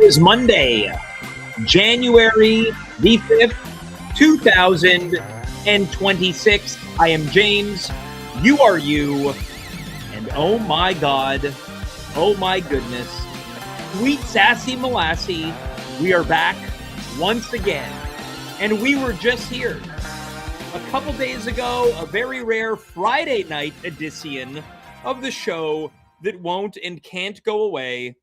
is Monday, January the 5th, 2026. I am James. You are you. And oh my God, oh my goodness, sweet sassy molassy, we are back once again. And we were just here a couple days ago, a very rare Friday night edition of the show that won't and can't go away.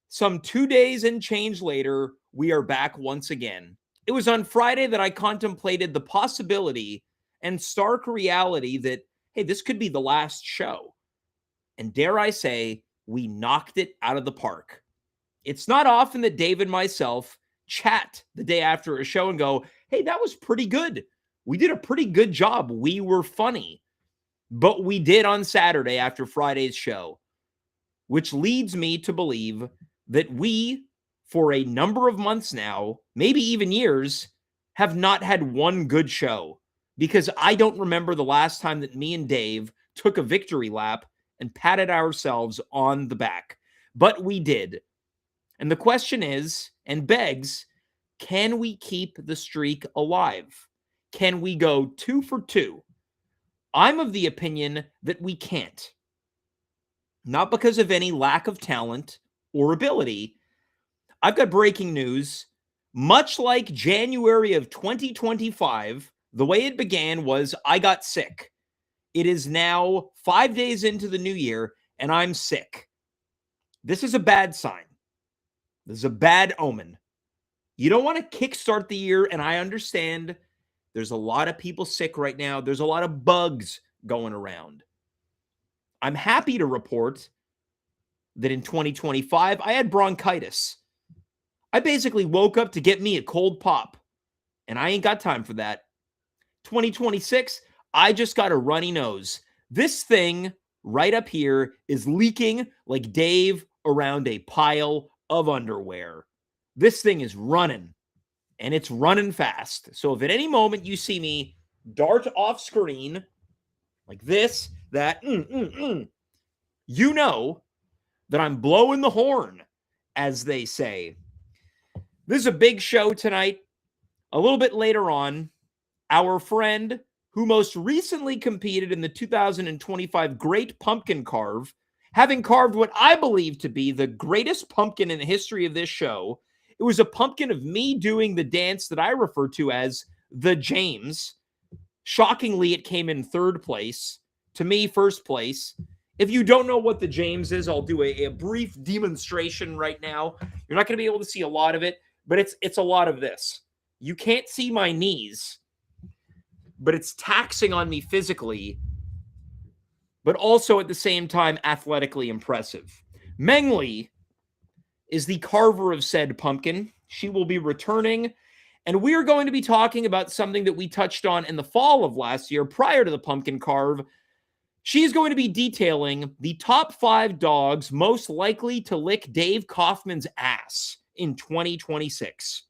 Some 2 days and change later, we are back once again. It was on Friday that I contemplated the possibility and stark reality that, hey, this could be the last show. And dare I say, we knocked it out of the park. It's not often that Dave and myself chat the day after a show and go, hey, that was pretty good. We did a pretty good job. We were funny. But we did on Saturday after Friday's show, which leads me to believe that we, for a number of months now, maybe even years, have not had one good show, because I don't remember the last time that me and Dave took a victory lap and patted ourselves on the back. But we did. And the question is, and begs, can we keep the streak alive? Can we go 2 for 2? I'm of the opinion that we can't. Not because of any lack of talent or ability. I've got breaking news. Much like January of 2025, the way it began was I got sick. It is now 5 days into the new year, and I'm sick. This is a bad sign. This is a bad omen. You don't want to kickstart the year, and I understand there's a lot of people sick right now. There's a lot of bugs going around. I'm happy to report that in 2025, I had bronchitis. I basically woke up to get me a cold pop, and I ain't got time for that. 2026, I just got a runny nose. This thing right up here is leaking like Dave around a pile of underwear. This thing is running, and it's running fast. So if at any moment you see me dart off screen like this, that, you know that I'm blowing the horn, as they say. This is a big show tonight. A little bit later on, our friend who most recently competed in the 2025 Great Pumpkin Carve, having carved what I believe to be the greatest pumpkin in the history of this show. It was a pumpkin of me doing the dance that I refer to as the James. Shockingly, it came in third place. To me, first place. If you don't know what the James is, I'll do a brief demonstration right now. You're not going to be able to see a lot of it, but it's a lot of this. You can't see my knees, but it's taxing on me physically, but also at the same time athletically impressive. Meng Li is the carver of said pumpkin. She will be returning, and we are going to be talking about something that we touched on in the fall of last year prior to the pumpkin carve. She's going to be detailing the top 5 dogs most likely to lick Dave Kaufman's ass in 2026.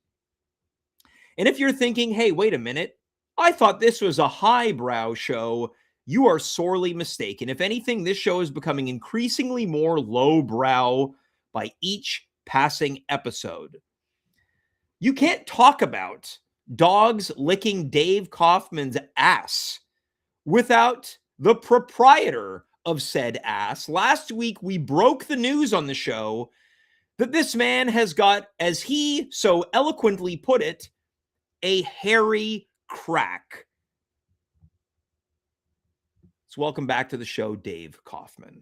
And if you're thinking, hey, wait a minute, I thought this was a highbrow show, you are sorely mistaken. If anything, this show is becoming increasingly more lowbrow by each passing episode. You can't talk about dogs licking Dave Kaufman's ass without the proprietor of said ass. Last week, we broke the news on the show that this man has got, as he so eloquently put it, a hairy crack. So welcome back to the show, Dave Kaufman.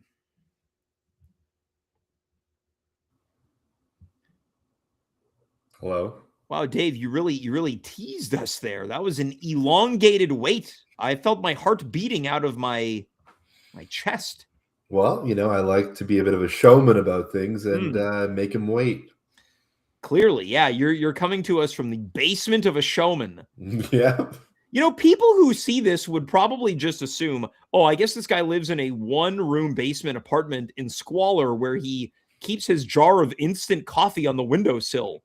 Hello. Wow, Dave, you really teased us there. That was an elongated wait. I felt my heart beating out of my chest. Well, I like to be a bit of a showman about things and make him wait. Clearly, yeah, you're coming to us from the basement of a showman. Yeah. People who see this would probably just assume, oh, I guess this guy lives in a one-room basement apartment in squalor where he keeps his jar of instant coffee on the windowsill.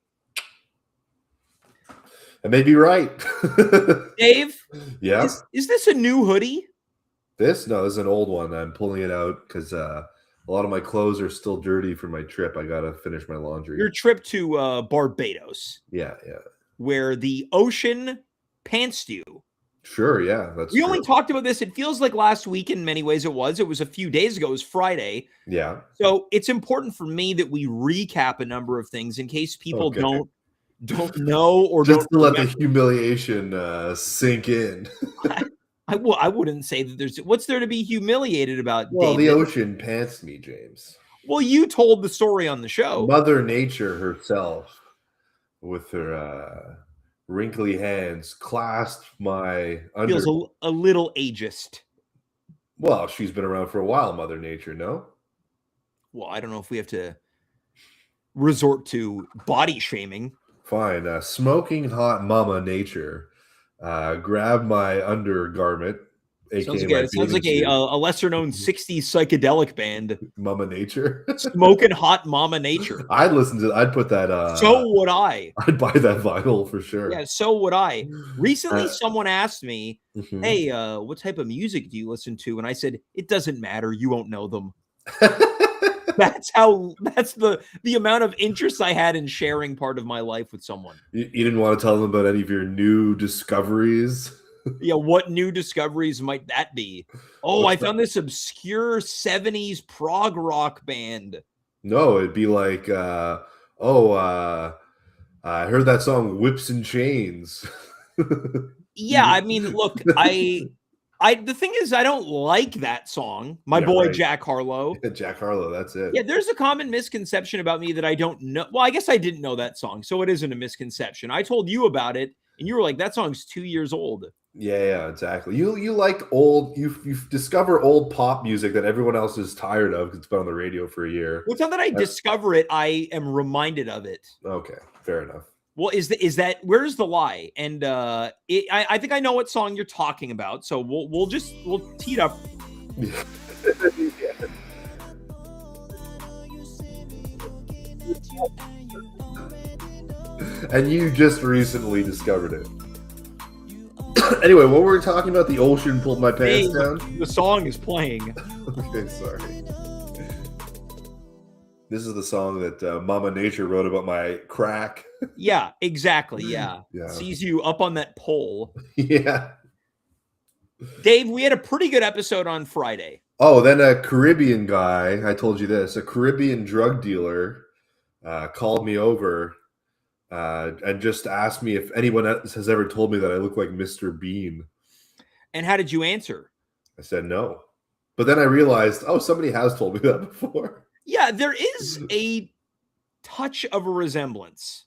I may be right. Dave? Yeah. Is this a new hoodie? No, this is an old one. I'm pulling it out because A lot of my clothes are still dirty from my trip. I gotta finish my laundry. Your trip to Barbados. Yeah. Where the ocean pantsed you. Sure, yeah, that's We true. only talked about this. It feels like last week in many ways it was. It was a few days ago. It was Friday. Yeah. So it's important for me that we recap a number of things in case people don't know or just don't to let the humiliation sink in. I wouldn't say that there's what's there to be humiliated about. Well, David? the ocean pants me, James. Well, you told the story on the show. Mother Nature herself, with her wrinkly hands, clasped my under. Feels a little ageist. Well, she's been around for a while, Mother Nature, no? Well, I don't know if we have to resort to body shaming. Fine. Smoking hot Mama Nature grabbed my undergarment. Sounds like a lesser-known 60s psychedelic band. Mama Nature. Smoking hot Mama Nature. I'd listen to I'd put that. So would I. I'd buy that vinyl for sure. Yeah, so would I. Recently, someone asked me, hey, what type of music do you listen to? And I said, it doesn't matter. You won't know them. That's the amount of interest I had in sharing part of my life with someone. You didn't want to tell them about any of your new discoveries? Yeah, what new discoveries might that be? Oh, I found this obscure 70s prog rock band. No, it'd be like, I heard that song Whips and Chains. Yeah, I mean, look, the thing is, I don't like that song. My boy, right. Jack Harlow. Yeah, Jack Harlow, that's it. Yeah, there's a common misconception about me that I don't know. Well, I guess I didn't know that song, so it isn't a misconception. I told you about it, and you were like, that song's 2 years old. Yeah, exactly. You like old, you discover old pop music that everyone else is tired of because it's been on the radio for a year. Well, it's not that I discover it, I am reminded of it. Okay, fair enough. Well, is that where's the lie? And I think I know what song you're talking about, so we'll tee it up. Yeah. And you just recently discovered it. Anyway, what were we talking about? The ocean pulled my pants down? The song is playing. Okay, sorry. This is the song that Mama Nature wrote about my crack. Yeah, exactly. Yeah. Sees you up on that pole. Yeah. Dave, we had a pretty good episode on Friday. Oh, then a Caribbean guy, I told you this, a Caribbean drug dealer called me over and just asked me if anyone else has ever told me that I look like Mr. Bean. And how did you answer? I said no. But then I realized, somebody has told me that before. Yeah, there is a touch of a resemblance.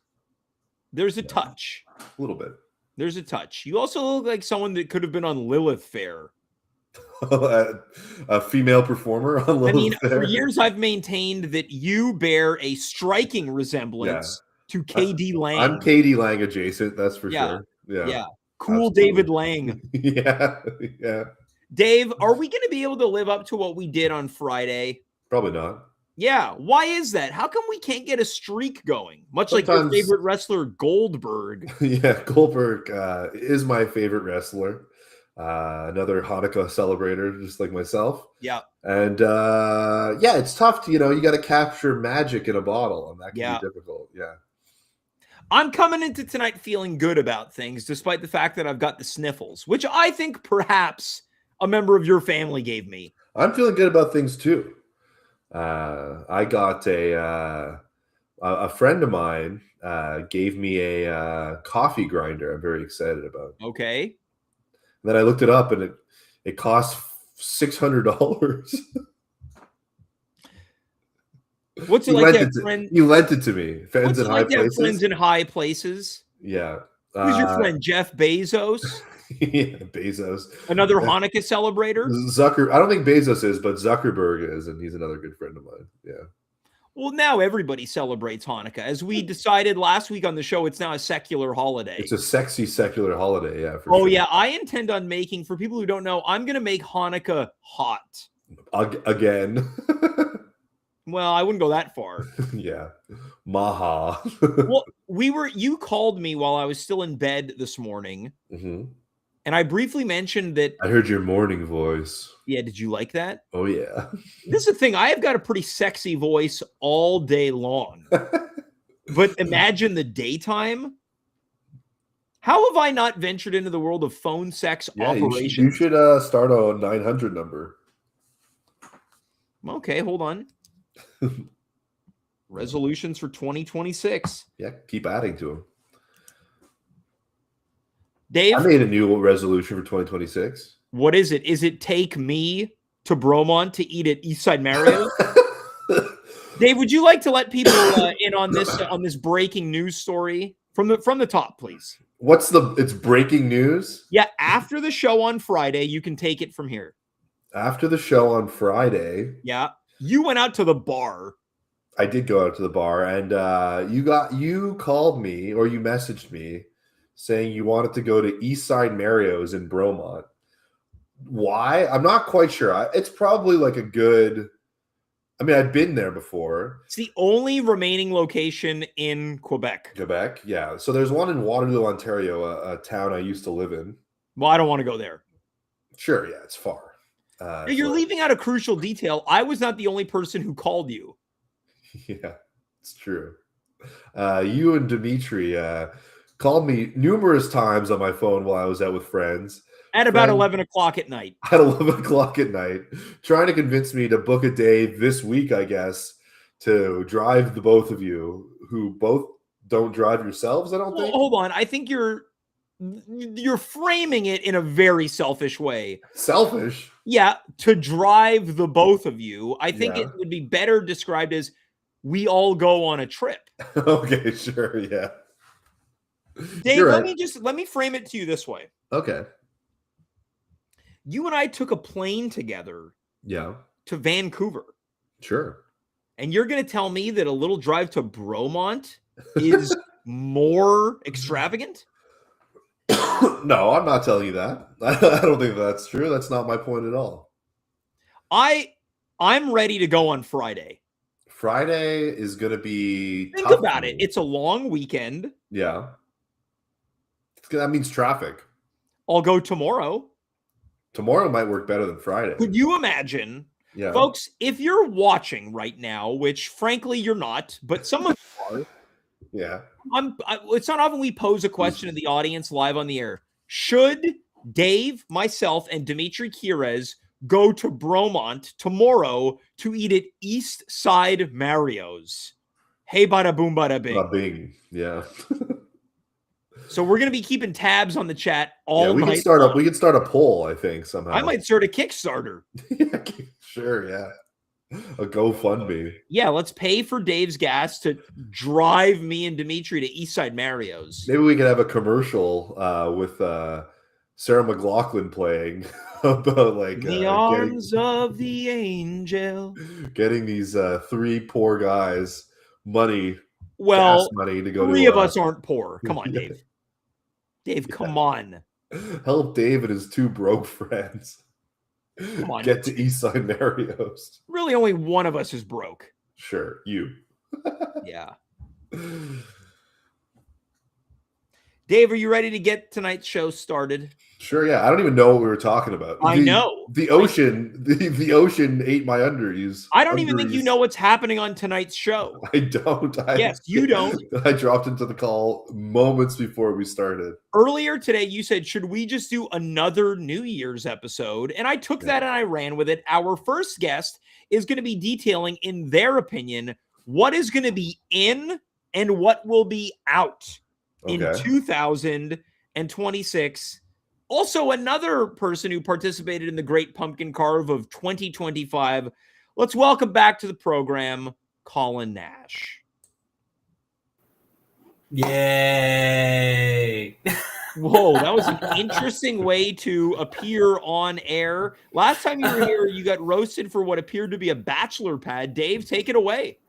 There's a touch. A little bit. There's a touch. You also look like someone that could have been on Lilith Fair. A female performer on Lilith Fair. For years I've maintained that you bear a striking resemblance to KD Lang. I'm KD Lang adjacent, that's for sure. Yeah. Cool. Absolutely. David Lang. Yeah. Dave, are we going to be able to live up to what we did on Friday? Probably not. Yeah. Why is that? How come we can't get a streak going? Much like your favorite wrestler, Goldberg. Yeah, Goldberg is my favorite wrestler. Another Hanukkah celebrator, just like myself. Yeah. And it's tough to, you got to capture magic in a bottle, and that can be difficult. Yeah. I'm coming into tonight feeling good about things, despite the fact that I've got the sniffles, which I think perhaps a member of your family gave me. I'm feeling good about things too. I got a friend of mine gave me a coffee grinder. I'm very excited about. Okay. And then I looked it up, and it cost $600. What's it like to have friends? You lent it to me. Friends in high places. Friends in high places. Yeah. Who's your friend? Jeff Bezos? Yeah, Bezos. Another Hanukkah celebrator? I don't think Bezos is, but Zuckerberg is, and he's another good friend of mine. Yeah. Well, now everybody celebrates Hanukkah. As we decided last week on the show, it's now a secular holiday. It's a sexy secular holiday, yeah. For sure. Yeah. I intend on making, for people who don't know, I'm going to make Hanukkah hot. Again. Well, I wouldn't go that far. Yeah. Maha. Well, you called me while I was still in bed this morning. Mm-hmm. And I briefly mentioned that. I heard your morning voice. Yeah, did you like that? Oh, yeah. This is the thing. I have got a pretty sexy voice all day long. But imagine the daytime. How have I not ventured into the world of phone sex operations? You should start a 900 number. Okay, hold on. Resolutions for 2026. Yeah, keep adding to them. Dave? I made a new resolution for 2026. What is it? Is it take me to Bromont to eat at Eastside Marriott? Dave, would you like to let people in on this breaking news story from the top, please? It's breaking news? Yeah, after the show on Friday, you can take it from here. After the show on Friday. Yeah. You went out to the bar. I did go out to the bar, and you called me or you messaged me saying you wanted to go to Eastside Mario's in Bromont. Why? I'm not quite sure. It's probably like a good. I mean, I'd been there before. It's the only remaining location in Quebec. Quebec, yeah. So there's one in Waterloo, Ontario, a town I used to live in. Well, I don't want to go there. Sure, yeah, it's far. You're leaving out a crucial detail. I was not the only person who called you. Yeah, it's true. You and Dimitri called me numerous times on my phone while I was out with friends. At about 11 o'clock at night. At 11 o'clock at night, trying to convince me to book a day this week, I guess, to drive the both of you, who both don't drive yourselves, I don't think. Hold on. I think you're framing it in a very selfish way. Selfish? Yeah, to drive the both of you. I think it would be better described as we all go on a trip. Okay, sure, yeah. Dave, let me frame it to you this way. Okay. You and I took a plane together. Yeah. To Vancouver. Sure. And you're going to tell me that a little drive to Bromont is more extravagant? No, I'm not telling you that. I don't think that's true. That's not my point at all. I'm ready to go on Friday. Friday is going to be Think about it. It's a long weekend. Yeah. That means traffic. I'll go tomorrow. Tomorrow might work better than Friday. Could you imagine? Yeah. Folks, if you're watching right now, which frankly you're not, but some of you are. Yeah. It's not often we pose a question to the audience live on the air. Should Dave, myself, and Dimitri Kirez go to Bromont tomorrow to eat at East Side Mario's? Hey, bada boom, bada bing. Bada bing. Yeah. So we're going to be keeping tabs on the chat all we night. We can start a poll, I think, somehow. I might start a Kickstarter. Yeah, sure, yeah. A GoFundMe. Yeah, let's pay for Dave's gas to drive me and Dimitri to Eastside Mario's. Maybe we could have a commercial with Sarah McLachlan playing about like the arms of the angel. Getting these three poor guys money. Well, gas money to go. Three of us aren't poor. Come on, Dave. Dave, come on. Help Dave and his two broke friends. Come on. Get to Eastside Mario's. Really, only one of us is broke. Sure, you. Yeah. Dave, are you ready to get tonight's show started? Sure, yeah. I don't even know what we were talking about. I know. The ocean ate my undies. I don't even think you know what's happening on tonight's show. I don't. Yes, you don't. I dropped into the call moments before we started. Earlier today, you said, should we just do another New Year's episode? And I took that and I ran with it. Our first guest is going to be detailing, in their opinion, what is going to be in and what will be out in 2026. Also, another person who participated in the Great Pumpkin Carve of 2025. Let's welcome back to the program, Colin Nash. Yay! Whoa, that was an interesting way to appear on air. Last time you were here, you got roasted for what appeared to be a bachelor pad. Dave, take it away.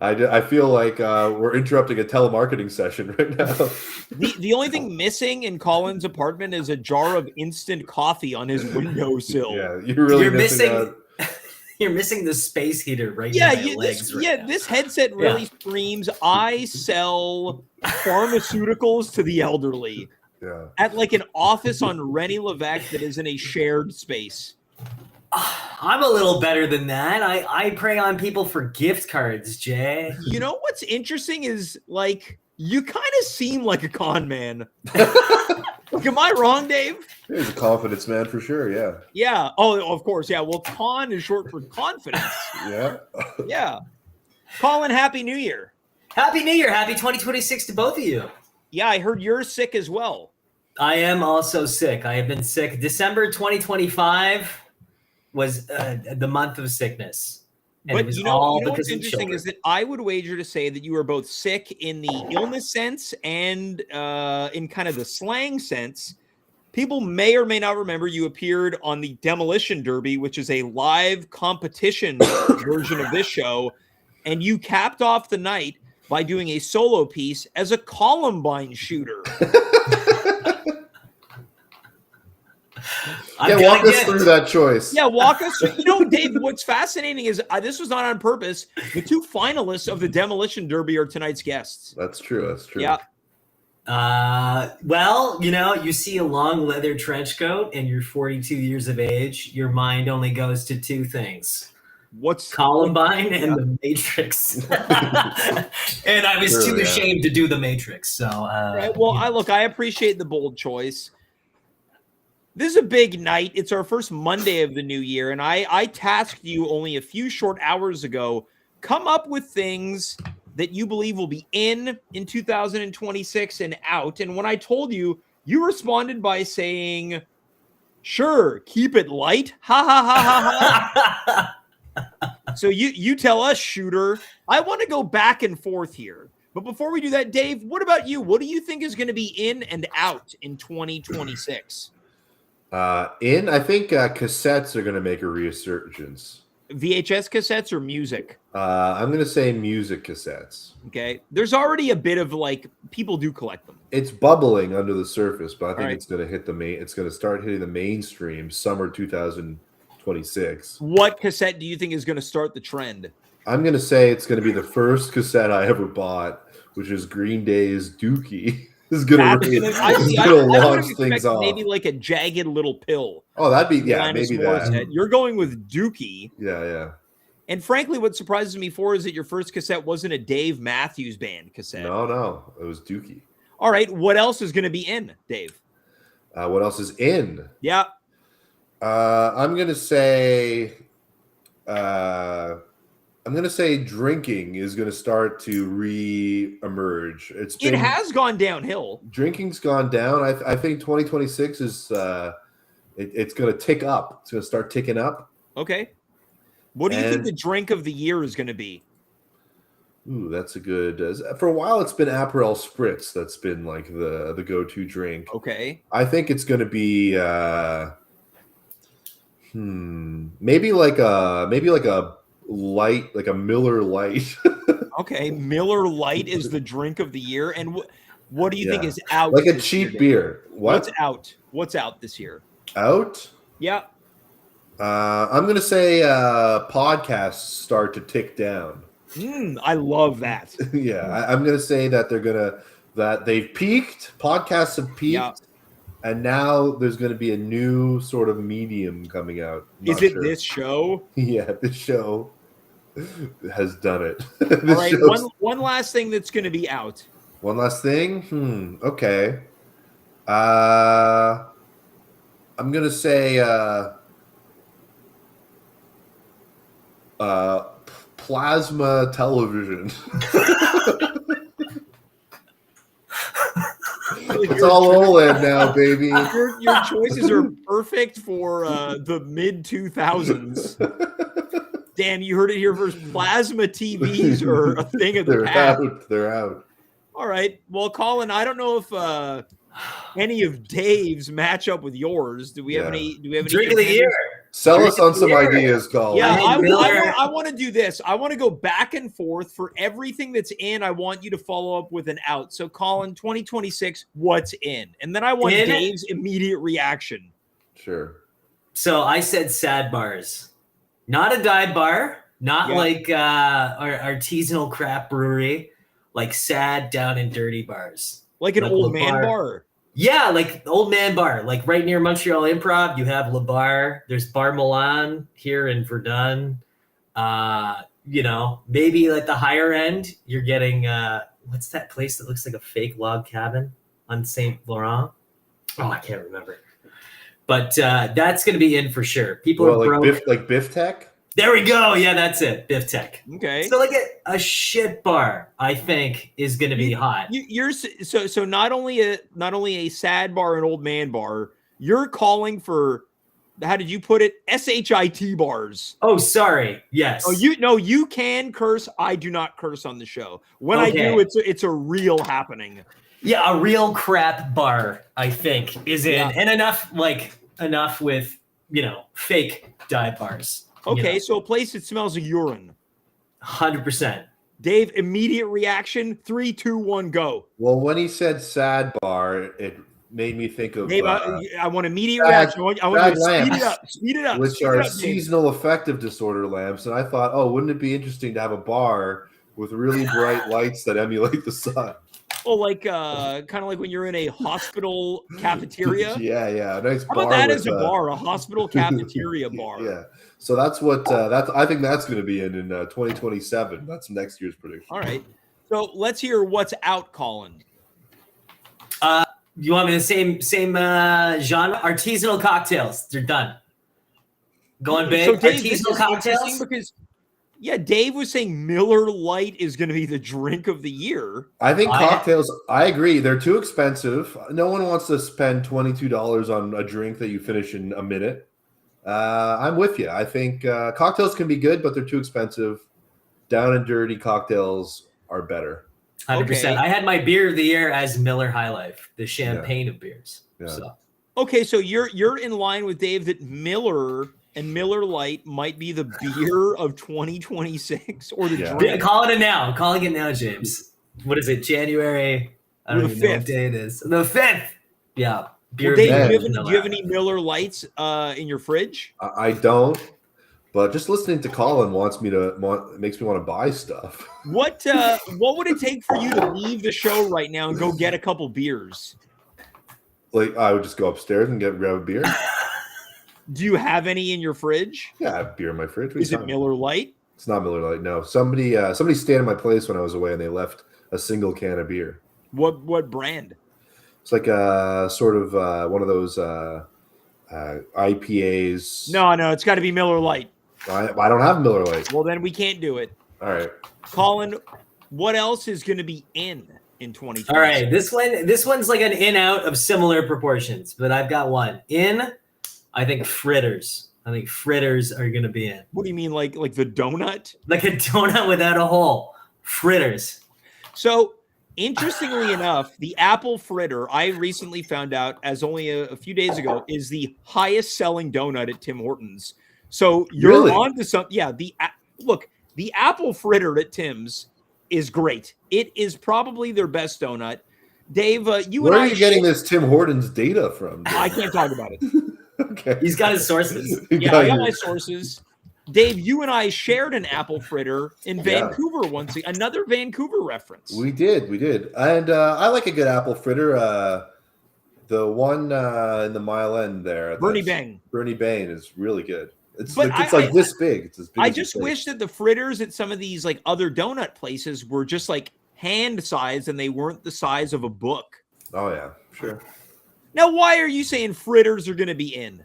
I feel like we're interrupting a telemarketing session right now. The only thing missing in Colin's apartment is a jar of instant coffee on his windowsill. Yeah, you're missing. You're missing the space heater right in my legs. This headset really screams, I sell pharmaceuticals to the elderly. Yeah. at like an office on Rennie Levesque that is in a shared space. I'm a little better than that. I prey on people for gift cards, Jay. You know what's interesting is like you kind of seem like a con man. Like, am I wrong, Dave? He's a confidence man for sure. Yeah. Yeah. Oh, of course. Yeah. Well, con is short for confidence. Yeah. Yeah. Colin, Happy New Year. Happy New Year. Happy 2026 to both of you. Yeah, I heard you're sick as well. I am also sick. I have been sick. December 2025 was the month of sickness. And But it was you know all what's because of interesting children. is that I would wager to say that you are both sick in the illness sense and in kind of the slang sense. People may or may not remember you appeared on the Demolition Derby, which is a live competition version of this show, and you capped off the night by doing a solo piece as a Columbine shooter. Yeah, walk us through that choice. Yeah, walk us through. You know, Dave, what's fascinating is this was not on purpose. The two finalists of the Demolition Derby are tonight's guests. That's true. That's true. Yeah. Well, you know, you see a long leather trench coat and you're 42 years of age. Your mind only goes to two things. What's Columbine and the Matrix. And I was too ashamed to do the Matrix. So, right. Well, I appreciate the bold choice. This is a big night. It's our first Monday of the new year, and I tasked you only a few short hours ago, come up with things that you believe will be in 2026 and out. And when I told you, you responded by saying, sure, keep it light. Ha ha ha ha ha. So you tell us, shooter. I want to go back and forth here. But before we do that, Dave, what about you? What do you think is going to be in and out in 2026? I think cassettes are going to make a resurgence. VHS cassettes or music? I'm going to say music cassettes. Okay. There's already a bit of like, people do collect them. It's bubbling under the surface, but I think All right. it's going to hit it's going to start hitting the mainstream summer 2026. What cassette do you think is going to start the trend? I'm going to say it's going to be the first cassette I ever bought, which is Green Day's Dookie. This is going to launch things off. Maybe like a Jagged Little Pill. Oh, that'd be, yeah, Alanis maybe Morissette. that. You're going with Dookie. Yeah, yeah. And frankly, what surprises me for is that your first cassette wasn't a Dave Matthews Band cassette. No, it was Dookie. All right, what else is going to be in, Dave? What else is in? Yeah. I'm going to say drinking is going to start to re-emerge. It has gone downhill. Drinking's gone down. I think 2026 is it's going to tick up. It's going to start ticking up. Okay. What do you think the drink of the year is going to be? Ooh, that's a good. For a while, it's been Aperol Spritz. That's been like the go-to drink. Okay. I think it's going to be maybe like a light, like a Miller Light. Okay, Miller Light is the drink of the year. And what do you think is out? Like a cheap beer. What's out? What's out this year? Out? Yeah. I'm going to say podcasts start to tick down. I love that. Yeah, I'm going to say that that they've peaked. Podcasts have peaked. And now there's going to be a new sort of medium coming out. Is it this show? Yeah, this show has done it. All right, one last thing that's going to be out. One last thing? Okay. I'm going to say plasma television. It's all OLED now, baby. Your choices are perfect for the mid-2000s. Dan, you heard it here first. Plasma TVs are a thing of the past. They're out. All right. Well, Colin, I don't know if any of Dave's match up with yours. Do we have any? Do we have any drink of the year? Sell us on some ideas, Colin. Yeah, I want to do this. I want to go back and forth for everything that's in. I want you to follow up with an out. So, Colin, 2026, what's in? And then I want Dave's immediate reaction. Sure. So I said sad bars, not a dive bar, not like our artisanal craft brewery, like sad down and dirty bars, like an old man bar. Yeah, like Old Man Bar, like right near Montreal Improv, you have Le Bar. There's Bar Milan here in Verdun. Maybe like the higher end, you're getting what's that place that looks like a fake log cabin on Saint Laurent? Oh, I can't remember. But that's going to be in for sure. People are broke. Biff Tech. There we go. Yeah, that's it. Biff Tech. Okay. So like a shit bar, I think, is going to be hot. You're so not only a sad bar, an old man bar. You're calling for, how did you put it? SHIT bars. Oh, sorry. Yes. Oh, you can curse. I do not curse on the show. When I do, it's a real happening. Yeah, a real crap bar, I think, is in, and enough with fake dive bars. Okay, so a place that smells of urine. 100%. Dave, immediate reaction. 3, 2, 1, go. Well, when he said sad bar, it made me think of. Dave, I want immediate reaction. I want you to speed it up. Which are seasonal affective disorder lamps, and I thought, wouldn't it be interesting to have a bar with really bright lights that emulate the sun? Oh, like kind of like when you're in a hospital cafeteria. Yeah, a nice How bar. about that as a bar, a hospital cafeteria bar? Yeah. So that's what I think that's going to be in 2027. That's next year's prediction. All right. So let's hear what's out, Colin. You want me the same genre? Artisanal cocktails. They're done. Going big. So Dave, artisanal cocktails. Because Dave was saying Miller Lite is going to be the drink of the year. I think cocktails. I agree. They're too expensive. No one wants to spend $22 on a drink that you finish in a minute. I'm with you. I think cocktails can be good, but they're too expensive. Down and dirty cocktails are better. 100%. Okay. I had my beer of the year as Miller High Life, the champagne of beers. Yeah. So. Okay, so you're in line with Dave that Miller and Miller Lite might be the beer of 2026 or the drink. Yeah, call it now. I'm calling it now, James. What is it? January? I don't even know what day it is. The 5th. Yeah. Well, Dave, do you have any Miller Lights in your fridge? I don't, but just listening to Colin makes me want to buy stuff. What would it take for you to leave the show right now and go get a couple beers? Like I would just go upstairs and grab a beer. Do you have any in your fridge? Yeah, I have beer in my fridge. Is it Miller Lite? It's not Miller Lite. No, somebody stayed in my place when I was away, and they left a single can of beer. What brand? It's like a sort of one of those IPAs. No, it's got to be Miller Lite. I don't have Miller Lite. Well, then we can't do it. All right, Colin, what else is going to be in 2020? All right, this one's like an in out of similar proportions, but I've got one in. I think fritters. I think fritters are going to be in. What do you mean, like the donut? Like a donut without a hole. Fritters. So, interestingly enough, the apple fritter, I recently found out as only a few days ago, is the highest selling donut at Tim Hortons. So you're on to something. Yeah, the apple fritter at Tim's is great. It is probably their best donut. Dave, where are you getting this Tim Hortons data from? Dave? I can't talk about it. Okay. He's got his sources. Yeah, I got my sources. Dave, you and I shared an apple fritter in Vancouver once. Another Vancouver reference. We did. And I like a good apple fritter. The one in the Mile End there. Bernie Bang is really good. It's this big. It's as big. I just wish that the fritters at some of these like other donut places were just like hand sized and they weren't the size of a book. Oh yeah, sure. Now, why are you saying fritters are going to be in?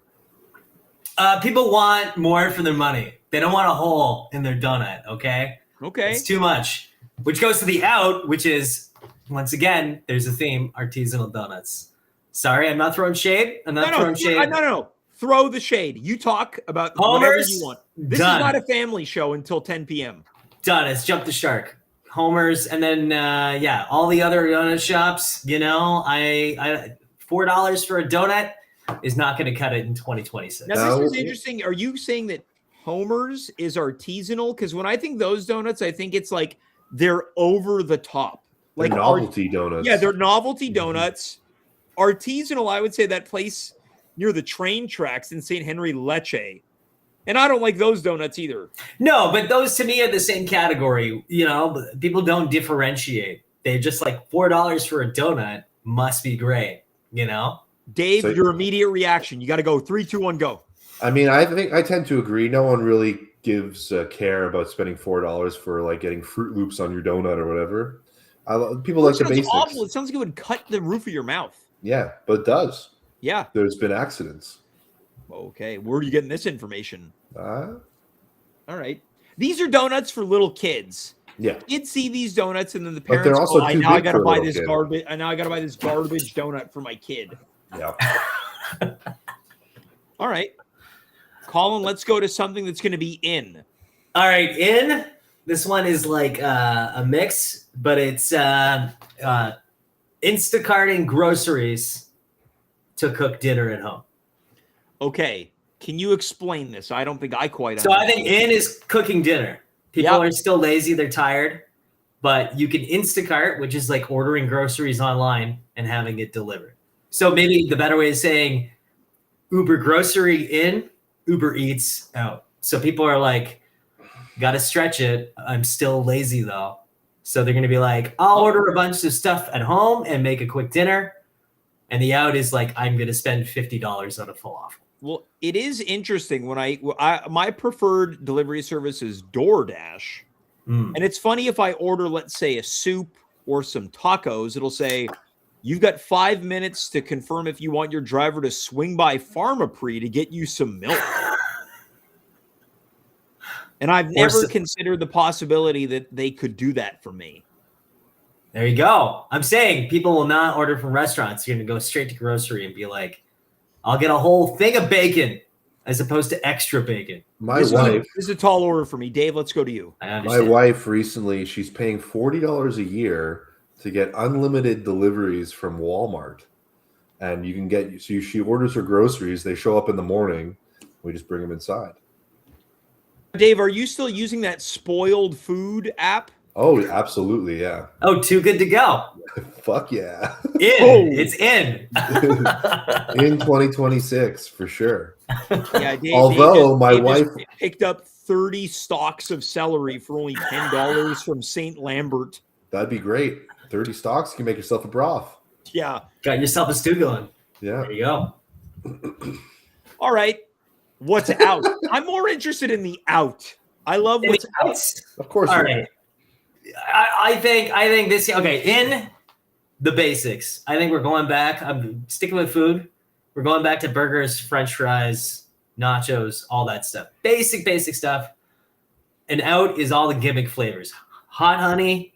People want more for their money. They don't want a hole in their donut, okay? Okay. It's too much. Which goes to the out, which is, once again, there's a theme, artisanal donuts. Sorry, I'm not throwing shade. No. Throw the shade. You talk about whatever you want. This is not a family show until 10 p.m. Done. It's Jump the Shark. Homers, and then, all the other donut shops, I $4 for a donut is not going to cut it in 2026. Now, this is interesting. Are you saying that Homer's is artisanal? Because when I think those donuts, I think it's like they're over the top. Like novelty donuts. Yeah, they're novelty donuts. Artisanal, I would say that place near the train tracks in St. Henry Lecce. And I don't like those donuts either. No, but those to me are the same category. People don't differentiate. They're just like $4 for a donut must be great. you know? Dave, So- your immediate reaction. You got to go 3, 2, 1, go. I mean, I think I tend to agree. No one really gives care about spending $4 for like getting Fruit Loops on your donut or whatever. People like the Sounds basics. awful. It sounds like it would cut the roof of your mouth. Yeah, but it does. Yeah. There's been accidents. Okay. Where are you getting this information? Uh, All right. These are donuts for little kids. yeah. Kids see these donuts and then the But parents they're also go, too now I big got for to a buy little this kid." garbage. And now I got to buy this garbage donut for my kid. Yeah. All right. Colin, let's go to something that's going to be in. All right, this one is like a mix, but it's Instacarting groceries to cook dinner at home. Okay. Can you explain this? I don't think I quite So I understand. think in is cooking dinner. People Yep. are still lazy, they're tired, but you can Instacart, which is like ordering groceries online and having it delivered. So maybe the better way is saying Uber grocery in, Uber Eats out. So people are like, got to stretch it. I'm still lazy though. So they're going to be like, I'll order a bunch of stuff at home and make a quick dinner. And the out is like, I'm going to spend $50 on a falafel. Well, it is interesting when I my preferred delivery service is DoorDash. And it's funny if I order, let's say, a soup or some tacos, it'll say, you've got 5 minutes to confirm if you want your driver to swing by Pharmaprix to get you some milk. And I've never considered the possibility that they could do that for me. There you go. I'm saying people will not order from restaurants. You're going to go straight to grocery and be like, I'll get a whole thing of bacon as opposed to extra bacon. This is a tall order for me. Dave, let's go to you. I My understand. wife recently, she's paying $40 a year to get unlimited deliveries from Walmart. And you can get, so she orders her groceries. They show up in the morning. We just bring them inside. Dave, are you still using that Spoiled Food app? Oh, absolutely. Yeah. Oh, too good to go. Fuck yeah. It's in. In 2026, for sure. Yeah, Dave, Although my Dave wife just picked up 30 stalks of celery for only $10 from St. Lambert. That'd be great. 30 stocks, you can make yourself a broth. Yeah. Got yourself a stew going. Yeah. There you go. All right. What's out? I'm more interested in the out. I love what's out. Of course. All right. I think this, okay, in the basics, I think we're going back. I'm sticking with food. We're going back to burgers, French fries, nachos, all that stuff. Basic stuff. And out is all the gimmick flavors. Hot honey,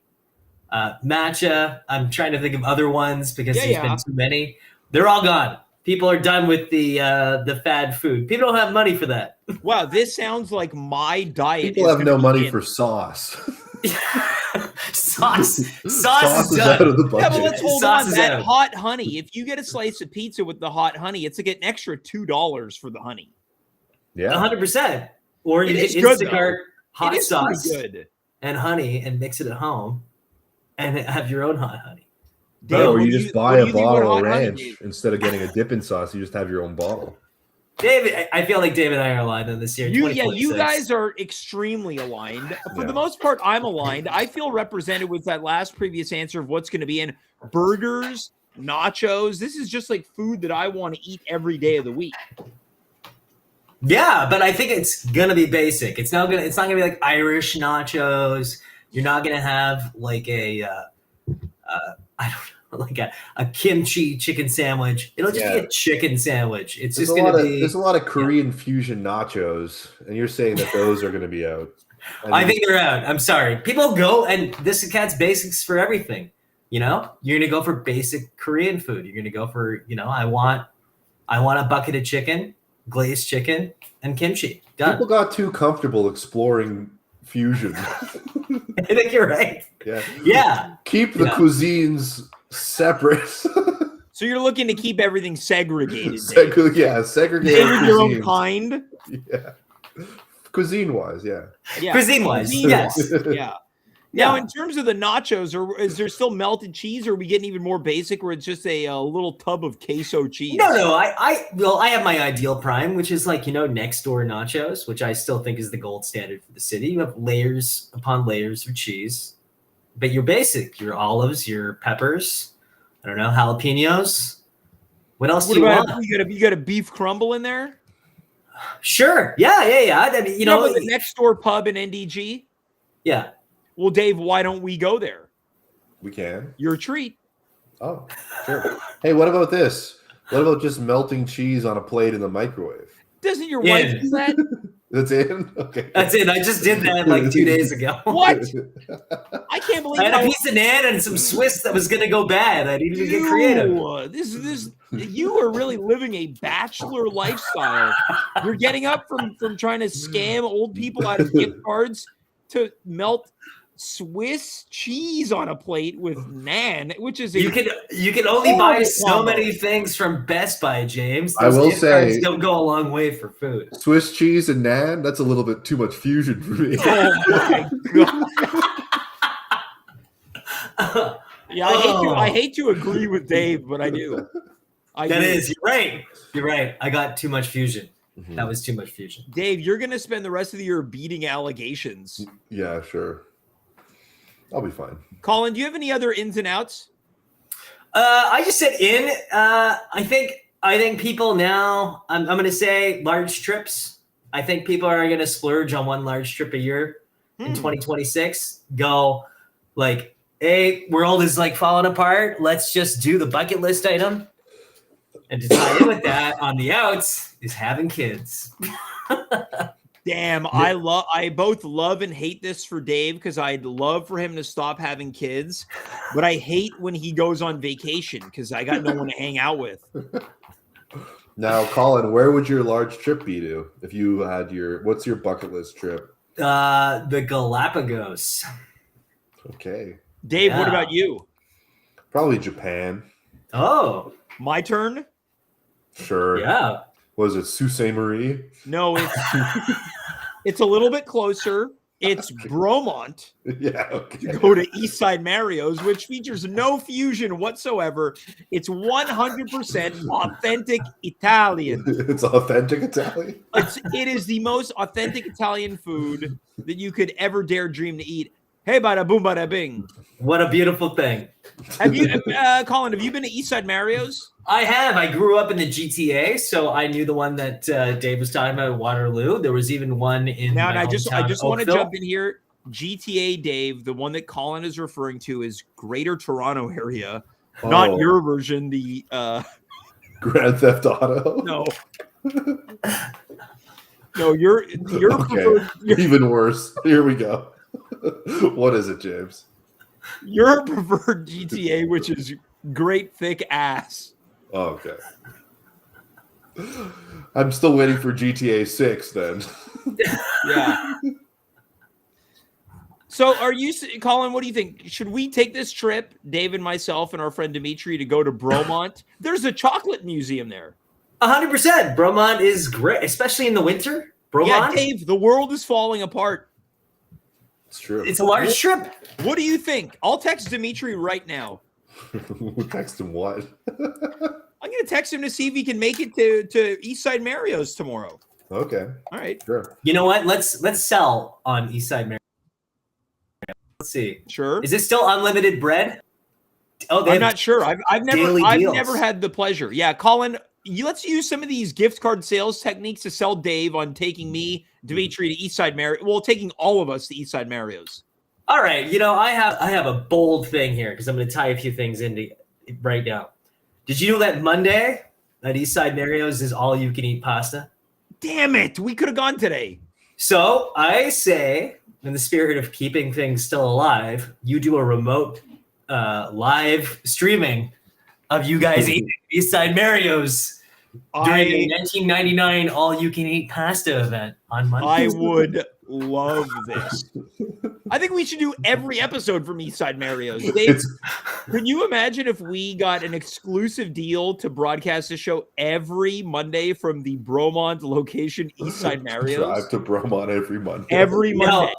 matcha. I'm trying to think of other ones because there's been too many. They're all gone. People are done with the fad food. People don't have money for that. Wow, this sounds like my diet. People have no money for sauce. Sauce is out of the Yeah, but budget. let's hold Sauce on. is That out. hot honey. If you get a slice of pizza with the hot honey, it's like an extra $2 for the honey. Yeah. 100%. Or you It is get good, Instacart hot It is sauce pretty good. and honey and mix it at home and have your own hot honey. Dave, No, or what you do just what buy do a you think about bottle of hot honey, ranch Dave? instead of getting a dipping sauce. You just have your own bottle. David, I feel like David and I are aligned on this year. You 2026. guys are extremely aligned. For Yeah. the most part, I'm aligned. I feel represented with that last previous answer of what's going to be in burgers, nachos. This is just like food that I want to eat every day of the week. Yeah, but I think it's gonna be basic. It's not gonna be like Irish nachos. You're not gonna have like a I don't know, like a kimchi chicken sandwich. It'll just be a chicken sandwich. It's There's just a lot gonna of be. there's a lot of Korean fusion nachos, and you're saying that those are going to be out. I think they're out. I'm sorry. People go and this cat's basics for everything. You know, you're gonna go for basic Korean food. You're gonna go for, I want a bucket of chicken, glazed chicken, and kimchi. Done. people got too comfortable exploring fusion. I think you're right. Yeah. Yeah. Keep the cuisines separate. So you're looking to keep everything segregated. Dave. Segregated Favorite your own cuisines. kind. Yeah. Cuisine wise, yeah. Yeah. Cuisine-wise, yes. Yeah. Now, in terms of the nachos, is there still melted cheese, or are we getting even more basic, where it's just a little tub of queso cheese? No. I have my ideal prime, which is like, next door nachos, which I still think is the gold standard for the city. You have layers upon layers of cheese, but you're basic. Your olives, your peppers, I don't know, jalapenos, What else What do you about want? you got a beef crumble in there? Sure. Yeah. I mean, You know, the next door pub in NDG. yeah. Well, Dave, why don't we go there? We can. Your treat. Oh, sure. Hey, what about this? What about just melting cheese on a plate in the microwave? Doesn't your wife do that? That's in? Okay. That's it. I just did that like 2 days ago. What? I can't believe I had a piece of naan and some Swiss that was going to go bad. I didn't even get creative. This you are really living a bachelor lifestyle. You're getting up from trying to scam old people out of gift cards to melt Swiss cheese on a plate with naan, which is You can only buy so many things from Best Buy, James. I will say, don't go a long way for food. Swiss cheese and naan, that's a little bit too much fusion for me. Oh my god. Yeah, I hate to agree with Dave, but I do. You're right. You're right. I got too much fusion. Mm-hmm. That was too much fusion. Dave, you're going to spend the rest of the year beating allegations. Yeah, sure. I'll be fine. Colin, do you have any other ins and outs? I just said in. I think people now, I'm going to say large trips. I think people are going to splurge on one large trip a year in 2026. Go like, hey, world is like falling apart. Let's just do the bucket list item. And to tie in with that, on the outs is having kids. Damn, I both love and hate this for Dave because I'd love for him to stop having kids, but I hate when he goes on vacation because I got no one to hang out with. Now, Colin, where would your large trip be to if you had what's your bucket list trip? The Galapagos. Okay. Dave, what about you? Probably Japan. Oh. My turn? Sure. Yeah. Was it Sault Ste. Marie? No, it's a little bit closer. It's Bromont. Yeah, okay. To go to Eastside Mario's, which features no fusion whatsoever. It's 100% authentic Italian. It's authentic Italian? It is the most authentic Italian food that you could ever dare dream to eat. Hey, bada boom, bada bing. What a beautiful thing. Have you, Colin, have you been to Eastside Mario's? I have. I grew up in the GTA, so I knew the one that Dave was talking about, Waterloo. There was even one in now. And I just want to Oakville. jump in here. GTA, Dave, the one that Colin is referring to is Greater Toronto area, not your version. The Grand Theft Auto. No, no, you're okay. Even worse. Here we go. What is it, James? Your preferred GTA, which is great thick ass. Oh, okay. I'm still waiting for GTA 6 then. Yeah. So are you, Colin, what do you think? Should we take this trip, Dave and myself and our friend Dimitri, to go to Bromont? There's a chocolate museum there. 100%. Bromont is great, especially in the winter. Bromont? Yeah, Dave, the world is falling apart. It's true. It's a large trip. What do you think? I'll text Dimitri right now. Text him what? I'm going to text him to see if he can make it to Eastside Mario's tomorrow. Okay. All right. Sure. You know what? Let's sell on Eastside Mario. Let's see. Sure. Is it still unlimited bread? Oh, I'm not sure. I've deals. never had the pleasure. Yeah, Colin, let's use some of these gift card sales techniques to sell Dave on taking me, Dimitri, to Eastside Mario. Well, taking all of us to Eastside Mario's. All right. You know, I have a bold thing here because I'm going to tie a few things into right now. Did you know that Monday at Eastside Mario's is all you can eat pasta? Damn it. We could have gone today. So I say, in the spirit of keeping things still alive, you do a remote live streaming of you guys eating Eastside Mario's during the 1999 all-you-can-eat pasta event on Monday. I would love this. I think we should do every episode from Eastside Mario's. Dave, can you imagine if we got an exclusive deal to broadcast the show every Monday from the Bromont location, Eastside Mario's? Drive to Bromont every Monday. Every Monday.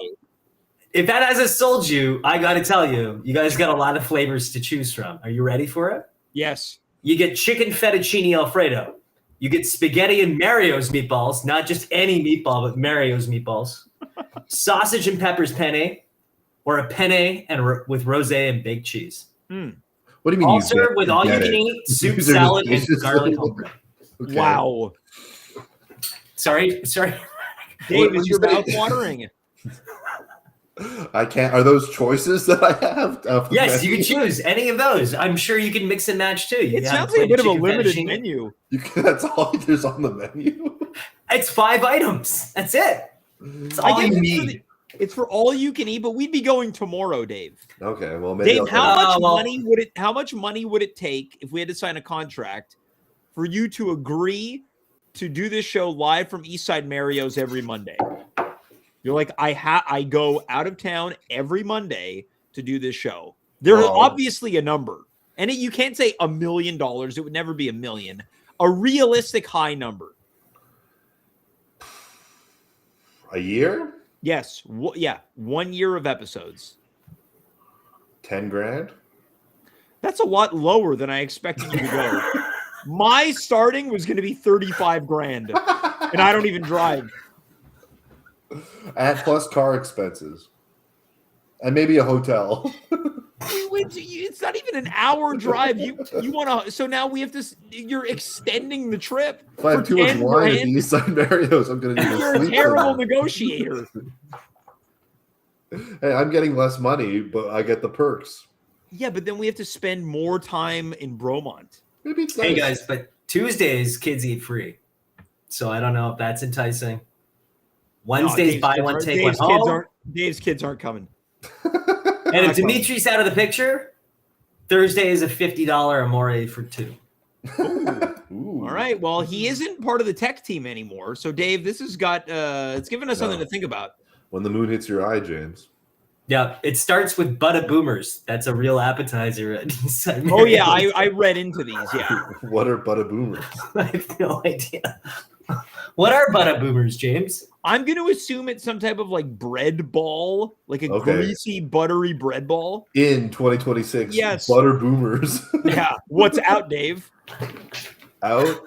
If that hasn't sold you, I got to tell you, you guys got a lot of flavors to choose from. Are you ready for it? Yes. You get chicken fettuccine Alfredo. You get spaghetti and Mario's meatballs, not just any meatball, but Mario's meatballs. Sausage and peppers penne, or a penne and with rosé and baked cheese. What do you mean? All you served get- with you all you get can it? eat soup, These are salad, and dishes. garlic homebrew. Okay. Wow. Sorry. Dave, What is you your say? mouth watering? I can't. Are those choices that I have? Of the Yes, you menu? can choose any of those. I'm sure you can mix and match too. You It have sounds like a bit of a chicken limited fettuccine. menu. That's all there's on the menu. It's 5 items. That's it. It's I all guess you it's for, need. it's for all you can eat, but we'd be going tomorrow, Dave. Okay, well maybe Dave, I'll how go. much well- money would it? How much money would it take if we had to sign a contract for you to agree to do this show live from Eastside Mario's every Monday? You're like, I go out of town every Monday to do this show. There's Well- obviously a number, and you can't say $1 million. It would never be $1 million. A realistic high number. A year? Yes. Yeah. 1 year of episodes. 10 grand? That's a lot lower than I expected you to go. My starting was going to be 35 grand, and I don't even drive. At plus car expenses. And maybe a hotel. It's not even an hour drive. You want to? So now we have to. You're extending the trip. If I have for too much 10 wine at grand. the Eastside Mario's, I'm going to need to You're a sleep terrible somewhere. negotiator. Hey, I'm getting less money, but I get the perks. Yeah, but then we have to spend more time in Bromont. Maybe it's Hey nice. guys, but Tuesdays kids eat free, so I don't know if that's enticing. Wednesdays No, buy Dave's one kids take aren't- one home. Dave's kids aren't coming. And if not coming. Dimitri's out of the picture, Thursday is a $50 amore for 2. Ooh. All right. Well, he isn't part of the tech team anymore. So, Dave, this has got it's given us something No. to think about. When the moon hits your eye, James. Yeah, it starts with Butta Boomers. That's a real appetizer at Eastside Oh yeah, Mario's. I read into these. Yeah. What are Butta Boomers? I have no idea. What are Butta Boomers, James? I'm going to assume it's some type of like bread ball, like a Okay. greasy, buttery bread ball. In 2026, Yes. Butter Boomers Yeah. What's out, Dave? out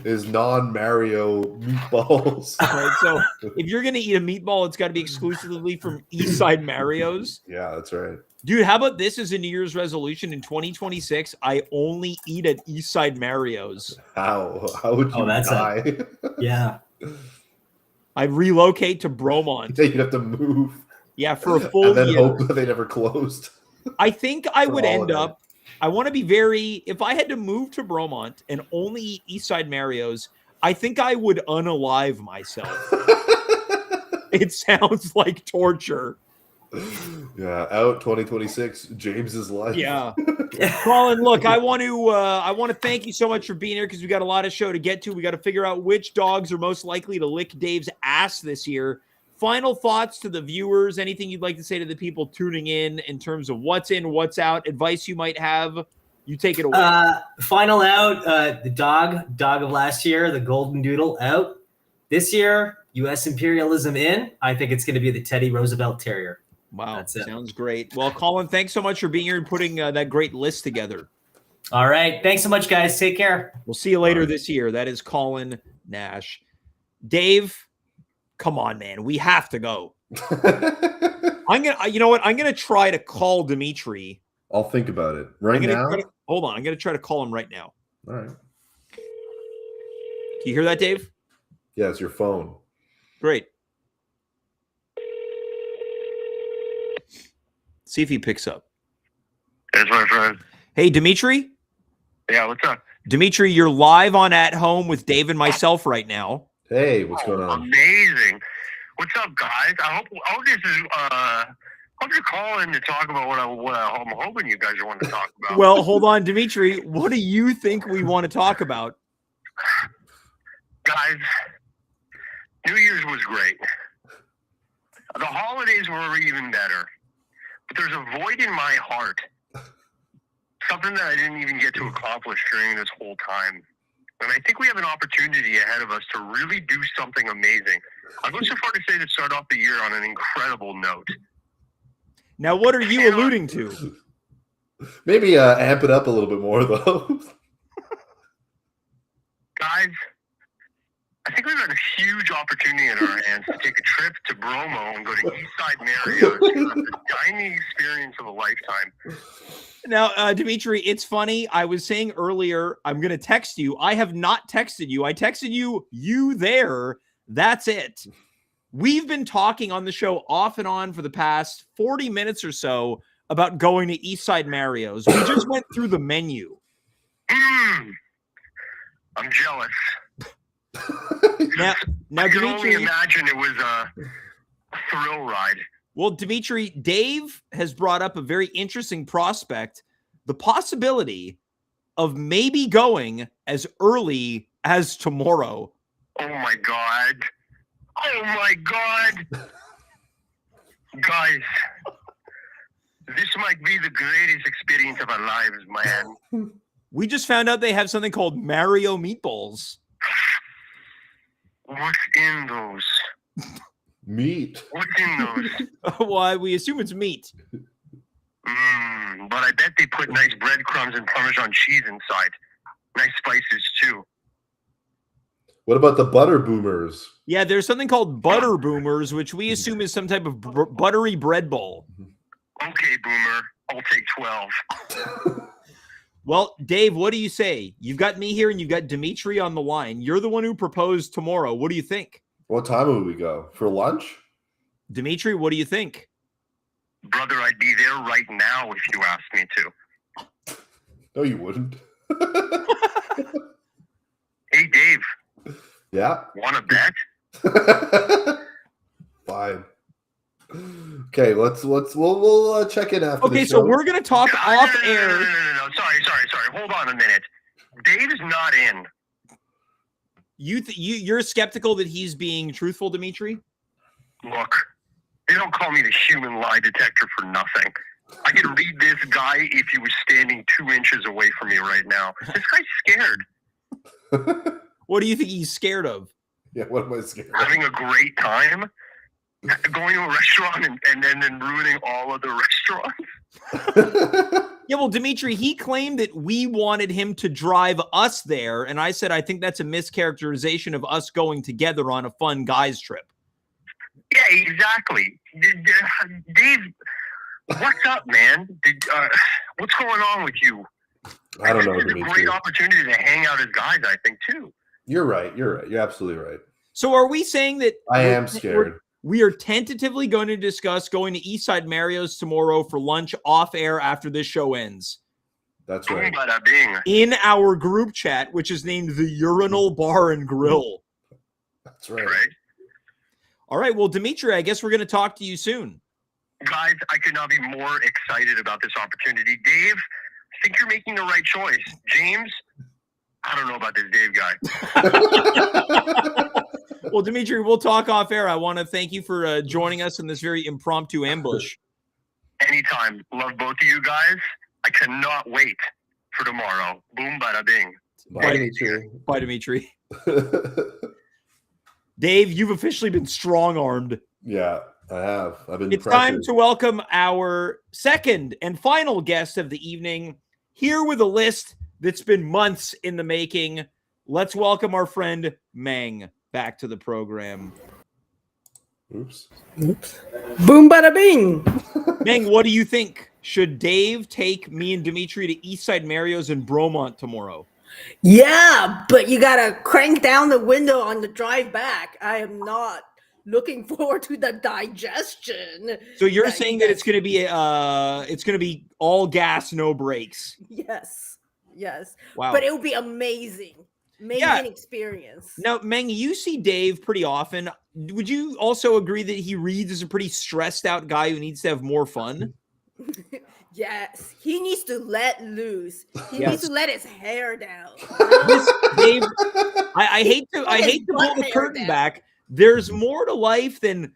is non-Mario meatballs. Right. So if you're going to eat a meatball, it's got to be exclusively from Eastside Mario's. Yeah, that's right. Dude, how about this as a New Year's resolution in 2026? I only eat at Eastside Mario's. How would you that's die? Yeah. I relocate to Bromont. You'd have to move Yeah, for a full and then year. hope that they never closed. I think I For would end holiday. up. I want to be very. If I had to move to Bromont and only eat Eastside Mario's, I think I would unalive myself. It sounds like torture. Yeah, out 2026, James's life. Yeah, Colin. Look, I want to thank you so much for being here because we got a lot of show to get to. We got to figure out which dogs are most likely to lick Dave's ass this year. Final thoughts to the viewers. Anything you'd like to say to the people tuning in terms of what's in, what's out, advice you might have. You take it away. Final out, the dog of last year, the Golden Doodle out. This year, U.S. imperialism in. I think it's going to be the Teddy Roosevelt Terrier. Wow, That's it. sounds great. Well, Colin, thanks so much for being here and putting that great list together. All right. Thanks so much, guys. Take care. We'll see you later All right. this year. That is Colin Nash. Dave, come on, man. We have to go. You know what? I'm gonna try to call Dimitri. I'll think about it right now. Hold on. I'm gonna try to call him right now. All right. Can you hear that, Dave? Yeah, it's your phone. Great. See if he picks up. That's my friend. Hey, Dimitri. Yeah, what's up? Dimitri, you're live on At Home with Dave and myself right now. Hey, what's going on? Amazing. What's up, guys? I hope this is hope you're calling to talk about what I'm hoping you guys want to talk about. Well, hold on, Dimitri. What do you think we want to talk about? Guys, New Year's was great. The holidays were even better. But there's a void in my heart. Something that I didn't even get to accomplish during this whole time. And I think we have an opportunity ahead of us to really do something amazing. I'll go so far to say to start off the year on an incredible note. Now, what are you alluding to? Maybe amp it up a little bit more, though. Guys, I think we've got a huge opportunity in our hands to take a trip to Bromo and go to Eastside Marriott. The dining experience of a lifetime. Now, Dimitri, it's funny. I was saying earlier, I'm going to text you. I have not texted you. I texted you there. That's it. We've been talking on the show off and on for the past 40 minutes or so about going to Eastside Mario's. We just went through the menu. I'm jealous. Now I can Dimitri, only imagine it was a thrill ride. well, Dimitri, Dave has brought up a very interesting prospect, the possibility of maybe going as early as tomorrow. Oh my God. Oh my God. Guys, this might be the greatest experience of our lives, man. We just found out they have something called Mario Meatballs. What's in those? Meat. What's in those? Why, we assume it's meat. But I bet they put nice breadcrumbs and Parmesan cheese inside. Nice spices, too. What about the butter boomers? Yeah, there's something called Butter Boomers, which we assume is some type of buttery bread bowl. Okay, Boomer. I'll take 12. Well, Dave, what do you say? You've got me here and you've got Dimitri on the line. You're the one who proposed tomorrow. What do you think? What time would we go? For lunch? Dimitri, what do you think? Brother, I'd be there right now if you asked me to. No, you wouldn't. Hey, Dave. Yeah. Want to bet? Fine. Okay, we'll check in after. Okay, the so show. we're gonna talk off air. No. Sorry. Hold on a minute. Dave is not in. You're skeptical that he's being truthful, Dimitri? Look, they don't call me the human lie detector for nothing. I could read this guy if he was standing 2 inches away from me right now. This guy's scared. What do you think he's scared of? Yeah, what am I scared of? Having a great time, going to a restaurant and then ruining all other restaurants. Yeah, well, Dimitri, he claimed that we wanted him to drive us there, and I said I think that's a mischaracterization of us going together on a fun guys trip. Yeah, exactly. Dave, what's up, man? What's going on with you? I don't know, This is a Dimitri. great opportunity to hang out as guys, I think, too. You're right. You're absolutely right. So are we saying that I am scared. We are tentatively going to discuss going to Eastside Mario's tomorrow for lunch off air after this show ends? That's right. Bada bing. In our group chat, which is named the Urinal Bar and Grill. That's right. Right? All right, well, Dimitri, I guess we're going to talk to you soon. Guys, I could not be more excited about this opportunity. Dave, I think you're making the right choice. James, I don't know about this Dave guy. Well, Dimitri, we'll talk off air. I want to thank you for joining us in this very impromptu ambush. Anytime. Love both of you guys. I cannot wait for tomorrow. Boom, bada bing. Bye, Dimitri. Bye, Dimitri. Dave, you've officially been strong-armed. Yeah, I have. I've been It's pressured. time to welcome our second and final guest of the evening, here with a list that's been months in the making. Let's welcome our friend Meng back to the program. Oops. Boom, bada bing. Meng, what do you think? Should Dave take me and Dimitri to Eastside Mario's in Bromont tomorrow? Yeah, but you gotta crank down the window on the drive back. I am not looking forward to the digestion. So you're that saying you that guys- it's gonna be all gas, no brakes. Yes. Wow. But it will be amazing. Yeah. Experience. Now, Meng, you see Dave pretty often. Would you also agree that he reads as a pretty stressed out guy who needs to have more fun? Yes, he needs to let loose. He Yes. needs to let his hair down. Dave, I hate to pull butt the hair curtain down. back. There's more to life than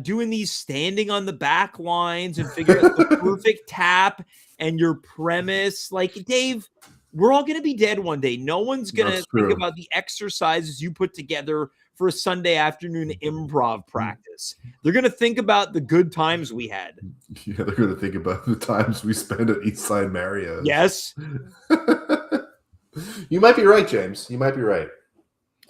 doing these standing on the back lines and figuring out the perfect tap and your premise. Like, Dave, we're all going to be dead one day. No one's going to That's think true. about the exercises you put together for a Sunday afternoon improv practice. They're going to think about the good times we had. Yeah, they're going to think about the times we spent at Eastside Mario's. Yes. You might be right, James. You might be right.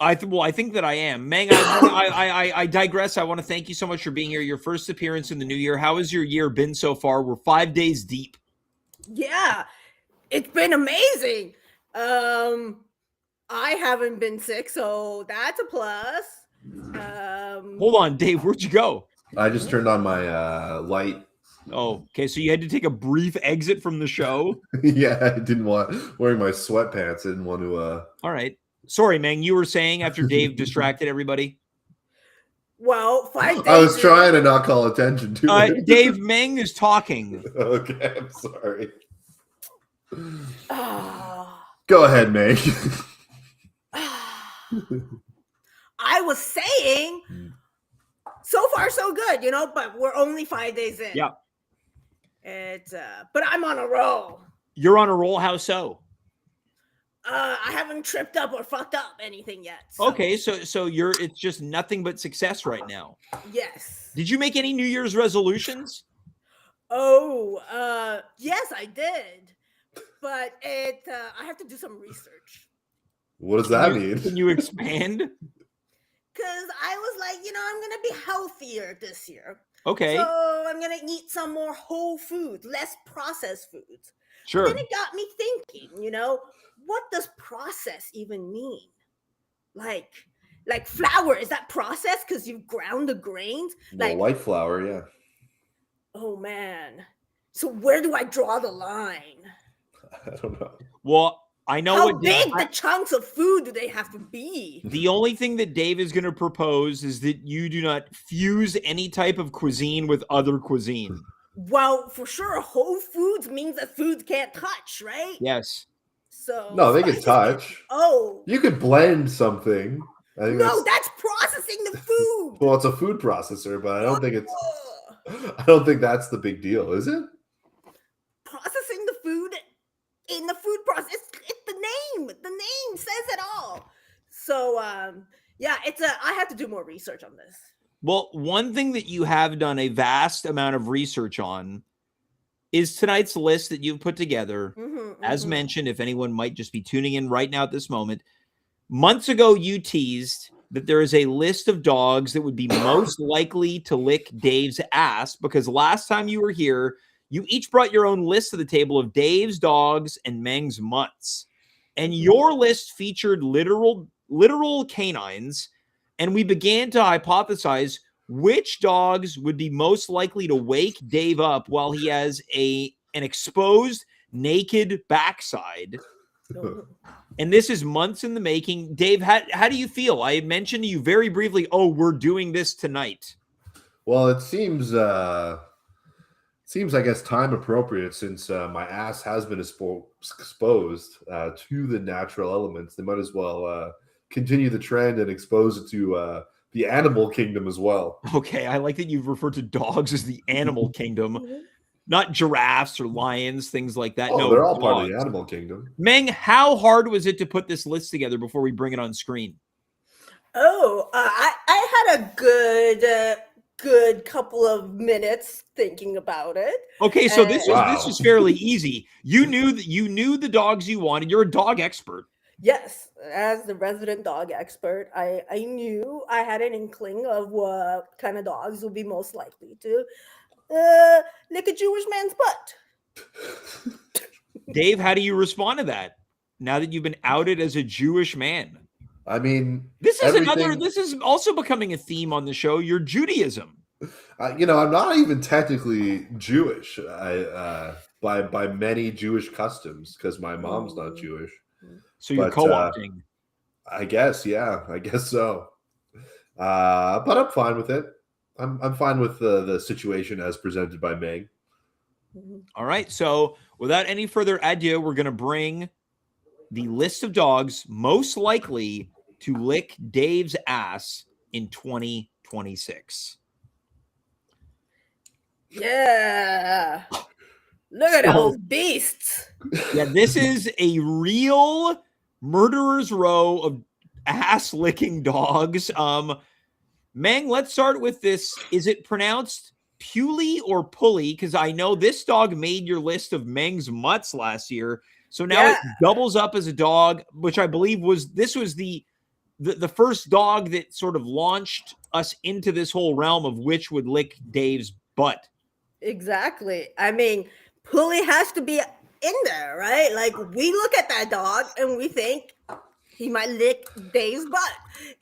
I think that I am. Meng, I digress. I want to thank you so much for being here. Your first appearance in the new year. How has your year been so far? We're 5 days deep. Yeah, it's been amazing. I haven't been sick, so that's a plus. Hold on, Dave. Where'd you go? I just turned on my light. Oh, okay. So you had to take a brief exit from the show. Yeah, I didn't want wearing my sweatpants. I didn't want to. All right. Sorry, Meng. You were saying after Dave distracted everybody. Well, 5 days. I was trying to not call attention to it. Dave, Meng is talking. Okay, I'm sorry. Ah. Go ahead, Meg. I was saying, so far so good, but we're only 5 days in. Yeah. It's but I'm on a roll. You're on a roll. How so? I haven't tripped up or fucked up anything yet. So. Okay, so it's just nothing but success right now. Yes. Did you make any New Year's resolutions? Oh, yes, I did. But I have to do some research. What does that mean? Can you expand? Because I was like, I'm going to be healthier this year. Okay. So I'm going to eat some more whole foods, less processed foods. Sure. Then it got me thinking, what does process even mean? Like flour, is that processed because you've ground the grains? Well, white flour, yeah. Oh, man. So where do I draw the line? I don't know. Well, I know How big the chunks of food do they have to be? The only thing that Dave is going to propose is that you do not fuse any type of cuisine with other cuisine. Well, for sure, whole foods means that foods can't touch, right? Yes. So no, they can touch. Oh, you could blend something. I think that's processing the food. Well, it's a food processor, but I don't think it's. I don't think that's the big deal, is it? Processing the food in the food process. It's the name. The name says it all. So, I have to do more research on this. Well, one thing that you have done a vast amount of research on is tonight's list that you've put together. As mentioned, if anyone might just be tuning in right now at this moment, months ago you teased that there is a list of dogs that would be most likely to lick Dave's ass, because last time you were here, you each brought your own list to the table of Dave's dogs and Meng's mutts. And your list featured literal canines, and we began to hypothesize which dogs would be most likely to wake Dave up while he has an exposed, naked backside. And this is months in the making. Dave, how do you feel? I mentioned to you very briefly, we're doing this tonight. Well, it seems, I guess, time appropriate since my ass has been exposed to the natural elements. They might as well continue the trend and expose it to the animal kingdom as well. Okay, I like that you've referred to dogs as the animal kingdom. Not giraffes or lions, things like that. No, they're all part of the animal kingdom. Meng, how hard was it to put this list together before we bring it on screen? I had a good couple of minutes thinking about it. Okay, so this was fairly easy. You knew the dogs you wanted. You're a dog expert. Yes, as the resident dog expert, I knew I had an inkling of what kind of dogs would be most likely to lick a Jewish man's butt. Dave, how do you respond to that now that you've been outed as a Jewish man? I mean, this is also becoming a theme on the show, your Judaism. I'm not even technically Jewish by many Jewish customs because my mom's not Jewish. So you're co-opting. I guess, yeah. I guess so. But I'm fine with it. I'm fine with the situation as presented by Meg. All right. So without any further ado, we're going to bring the list of dogs most likely to lick Dave's ass in 2026. Yeah. Look at those beasts. Yeah, this is a real murderer's row of ass-licking dogs. Meng, let's start with this. Is it pronounced Pulley or Pulley? Because I know this dog made your list of Meng's mutts last year. So now it doubles up as a dog, which I believe was the the first dog that sort of launched us into this whole realm of which would lick Dave's butt. Exactly. I mean, Pulley has to be in there, right? Like, we look at that dog and we think he might lick Dave's butt.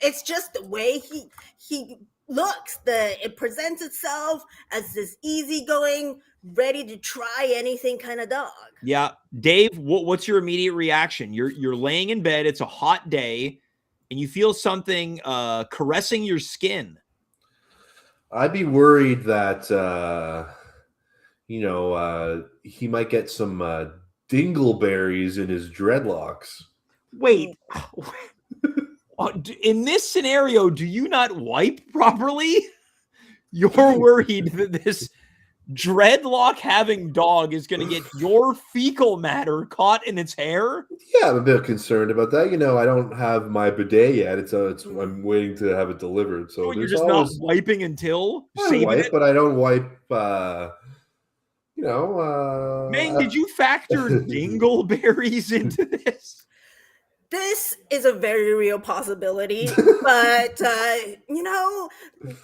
It's just the way he looks. It presents itself as this easygoing, ready to try anything kind of dog. Yeah, Dave, what's your immediate reaction? You're laying in bed. It's a hot day, and you feel something caressing your skin. I'd be worried that he might get some dingleberries in his dreadlocks. Wait, in this scenario, do you not wipe properly? You're worried that this dreadlock having dog is going to get your fecal matter caught in its hair? Yeah, I'm a bit concerned about that. I don't have my bidet yet. I'm waiting to have it delivered. So you're just not wiping until I wipe, but I don't wipe. Meng, did you factor dingleberries into this? This is a very real possibility, but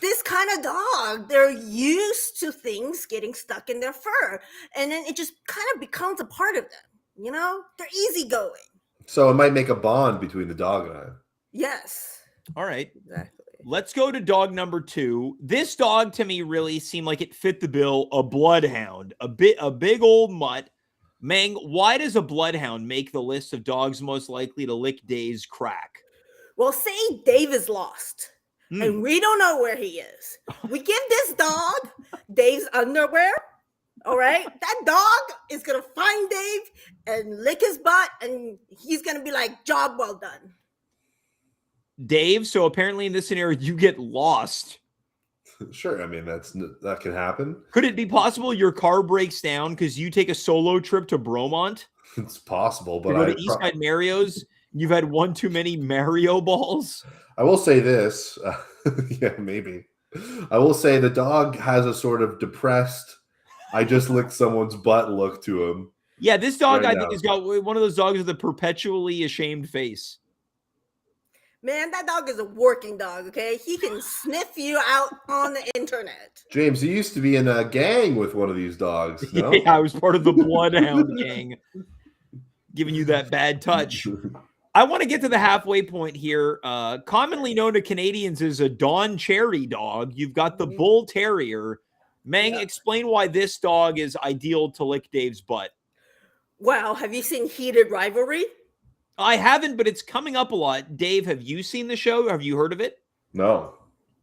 this kind of dog, they're used to things getting stuck in their fur, and then it just kind of becomes a part of them. They're easygoing. So it might make a bond between the dog and I. Yes. All right. Exactly. Let's go to dog number 2. This dog to me really seemed like it fit the bill. A bloodhound, a big old mutt. Meng, why does a bloodhound make the list of dogs most likely to lick Dave's crack? Well, say Dave is lost and we don't know where he is. We give this dog Dave's underwear. All right. That dog is going to find Dave and lick his butt, and he's going to be like, job well done. Dave, so apparently in this scenario, you get lost. Sure. I mean, that can happen. Could it be possible your car breaks down because you take a solo trip to Bromont? It's possible, but you go to Eastside Mario's. You've had one too many Mario balls. I will say this. Yeah, maybe. I will say the dog has a sort of depressed, I just licked someone's butt look to him. Yeah, this dog, I think, has got one of those dogs with a perpetually ashamed face. Man, that dog is a working dog, okay? He can sniff you out on the internet. James, you used to be in a gang with one of these dogs, no? Yeah, I was part of the Bloodhound gang, giving you that bad touch. I want to get to the halfway point here. Commonly known to Canadians as a Don Cherry dog, you've got the Bull Terrier. Meng, explain why this dog is ideal to lick Dave's butt. Wow, have you seen Heated Rivalry? I haven't, but it's coming up a lot. Dave, have you seen the show? Have you heard of it? No.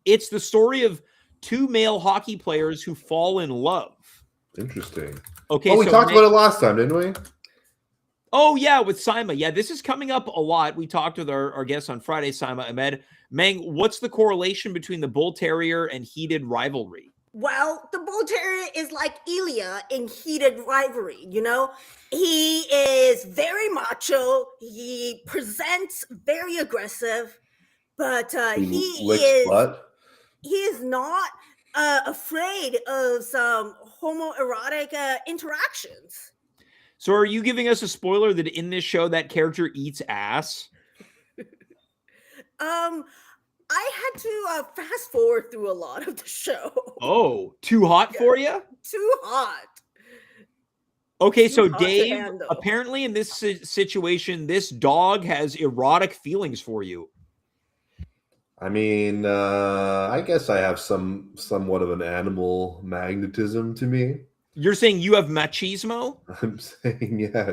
It's the story of two male hockey players who fall in love. Interesting. Okay. Oh, we talked about it last time, didn't we? Oh, yeah, with Saima. Yeah, this is coming up a lot. We talked with our guest on Friday, Saima Ahmed. Meng, what's the correlation between the Bull Terrier and Heated Rivalry? Well, the Bull Terrier is like Ilya in Heated Rivalry, you know? He is very macho. He presents very aggressive, but he is not afraid of some homoerotic interactions. So are you giving us a spoiler that in this show that character eats ass? I had to fast forward through a lot of the show. Oh, too hot for you? Too hot. Okay, so Dave, apparently in this situation, this dog has erotic feelings for you. I mean, I guess I have somewhat of an animal magnetism to me. You're saying you have machismo? I'm saying, yeah.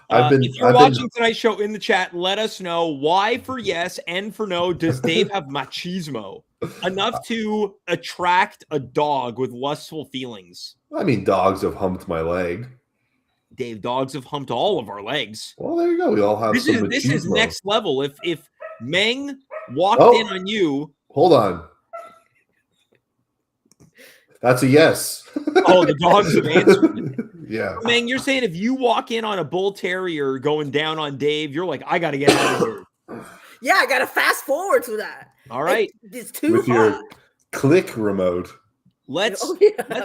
If you're watching tonight's show in the chat, let us know why for yes and for no does Dave have machismo enough to attract a dog with lustful feelings? I mean, dogs have humped my leg. Dave, dogs have humped all of our legs. Well, there you go. We all have this some This is next level. If Meng walked in on you. Hold on. That's a yes. Oh, the dogs have answered. Yeah. Meng, you're saying if you walk in on a Bull Terrier going down on Dave, you're like, I got to get out of here. Yeah, I got to fast forward to that. All right. It's too with hot. Your click remote. Let's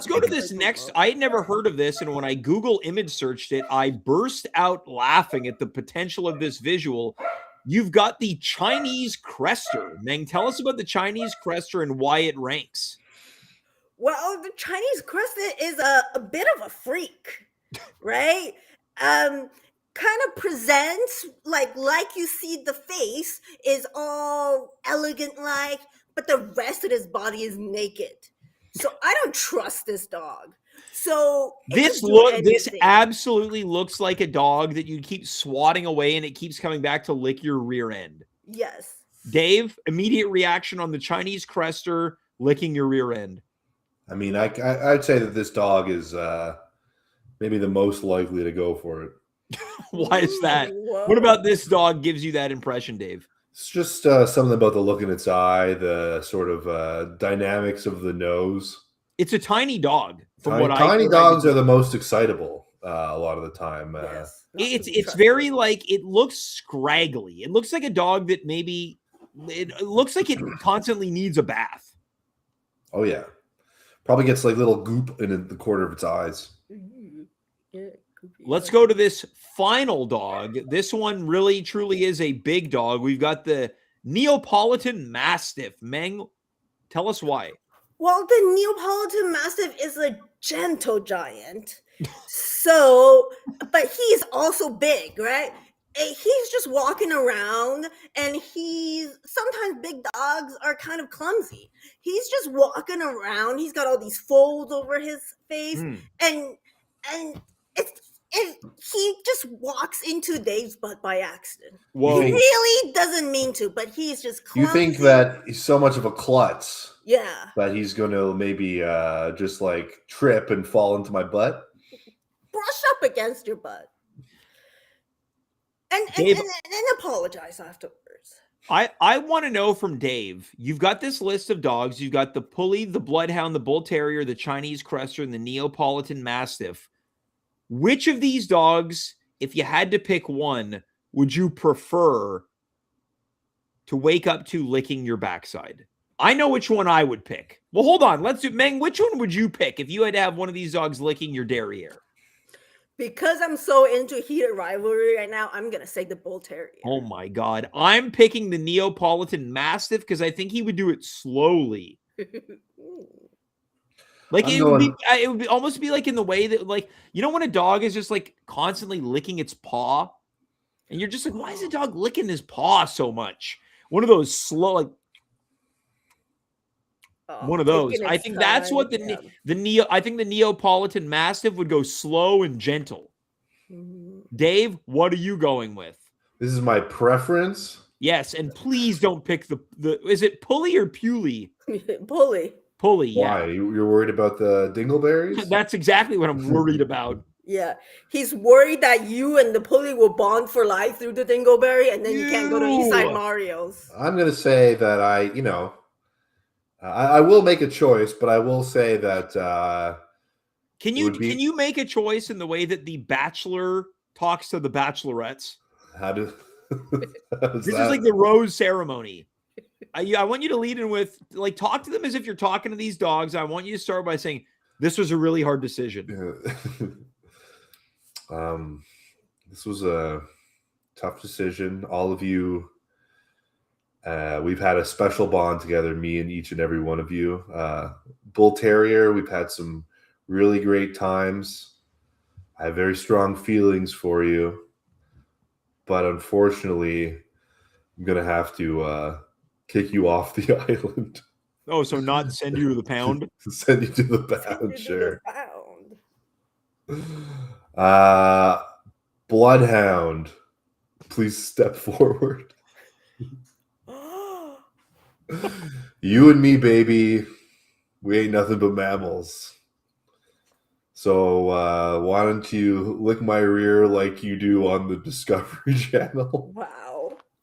go to this next. I had never heard of this, and when I Google image searched it, I burst out laughing at the potential of this visual. You've got the Chinese Crester. Meng, tell us about the Chinese Crester and why it ranks. Well, the Chinese Crested is a bit of a freak, right? Kind of presents like you see the face is all elegant like, but the rest of his body is naked. So I don't trust this dog. So This absolutely looks like a dog that you keep swatting away and it keeps coming back to lick your rear end. Yes. Dave, immediate reaction on the Chinese Crester licking your rear end. I mean, I'd say that this dog is maybe the most likely to go for it. Why is that? Whoa. What about this dog gives you that impression, Dave? It's just something about the look in its eye, the sort of dynamics of the nose. It's a tiny dog. Tiny dogs are the most excitable a lot of the time. Yes. It's very like, it looks scraggly. It looks like a dog that maybe it looks like it constantly needs a bath. Oh yeah, probably gets like little goop in the corner of its eyes. Yeah, Let's go to this final dog. This one really truly is a big dog. We've got the Neapolitan Mastiff. Meng, tell us why. Well, the Neapolitan Mastiff is a gentle giant. So, but he's also big, right? He's just walking around, and sometimes big dogs are kind of clumsy. He's just walking around. He's got all these folds over his face, and he just walks into Dave's butt by accident. Whoa. He really doesn't mean to, but he's just clumsy. You think that he's so much of a klutz? Yeah. That he's going to maybe just like trip and fall into my butt? Brush up against your butt. And apologize afterwards. I want to know from Dave, you've got this list of dogs. You've got the Pulley, the Bloodhound, the Bull Terrier, the Chinese Crester, and the Neapolitan Mastiff. Which of these dogs, if you had to pick one, would you prefer to wake up to licking your backside? I know which one I would pick. Well, hold on. Let's do, Meng, which one would you pick if you had to have one of these dogs licking your derriere? Because I'm so into heated rivalry right now, I'm going to say the Bull Terrier. Oh, my God. I'm picking the Neapolitan Mastiff because I think he would do it slowly. Like it would almost be like in the way that, like, you know, when a dog is just like constantly licking its paw and you're just like, why is the dog licking his paw so much? One of those slow, like, one of those. I think that's what I think the Neapolitan Mastiff would go slow and gentle. Dave, what are you going with? This is my preference. Yes, and please don't pick the is it Pulley or Pulley? Pulley. Pulley, Why? yeah. You're worried about the dingleberries? That's exactly what I'm worried about. Yeah. He's worried that you and the Pulley will bond for life through the dingleberry, and then you can't go to Eastside Mario's. I'm going to say that I will make a choice, but I will say that can you make a choice in the way that the Bachelor talks to the Bachelorettes? This is like the rose ceremony. I want you to lead in with, like, talk to them as if you're talking to these dogs. I want you to start by saying, this was a really hard decision. This was a tough decision. All of you, we've had a special bond together, me and each and every one of you. Bull Terrier, we've had some really great times. I have very strong feelings for you. But unfortunately, I'm going to have to kick you off the island. Oh, so not send you to the pound? Send you to the pound, sure. Bloodhound, please step forward. You and me, baby, we ain't nothing but mammals. So why don't you lick my rear like you do on the Discovery Channel? Wow.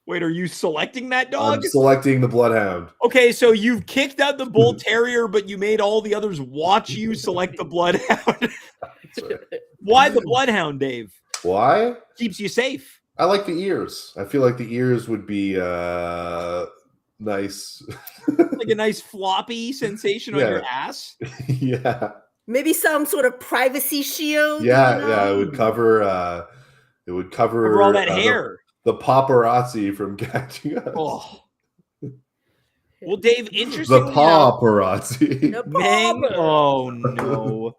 Wait, are you selecting that dog? I'm selecting the Bloodhound. Okay, so you've kicked out the Bull Terrier, but you made all the others watch you select the Bloodhound. That's right. Why the Bloodhound, Dave? Why? Keeps you safe. I like the ears. I feel like the ears would be nice. Like a nice floppy sensation on your ass? Yeah. Maybe some sort of privacy shield. Yeah, yeah. It would cover all that hair. The paparazzi from catching us. Oh. Well, Dave, The interestingly enough, paparazzi. The Meng. pauper. Oh no.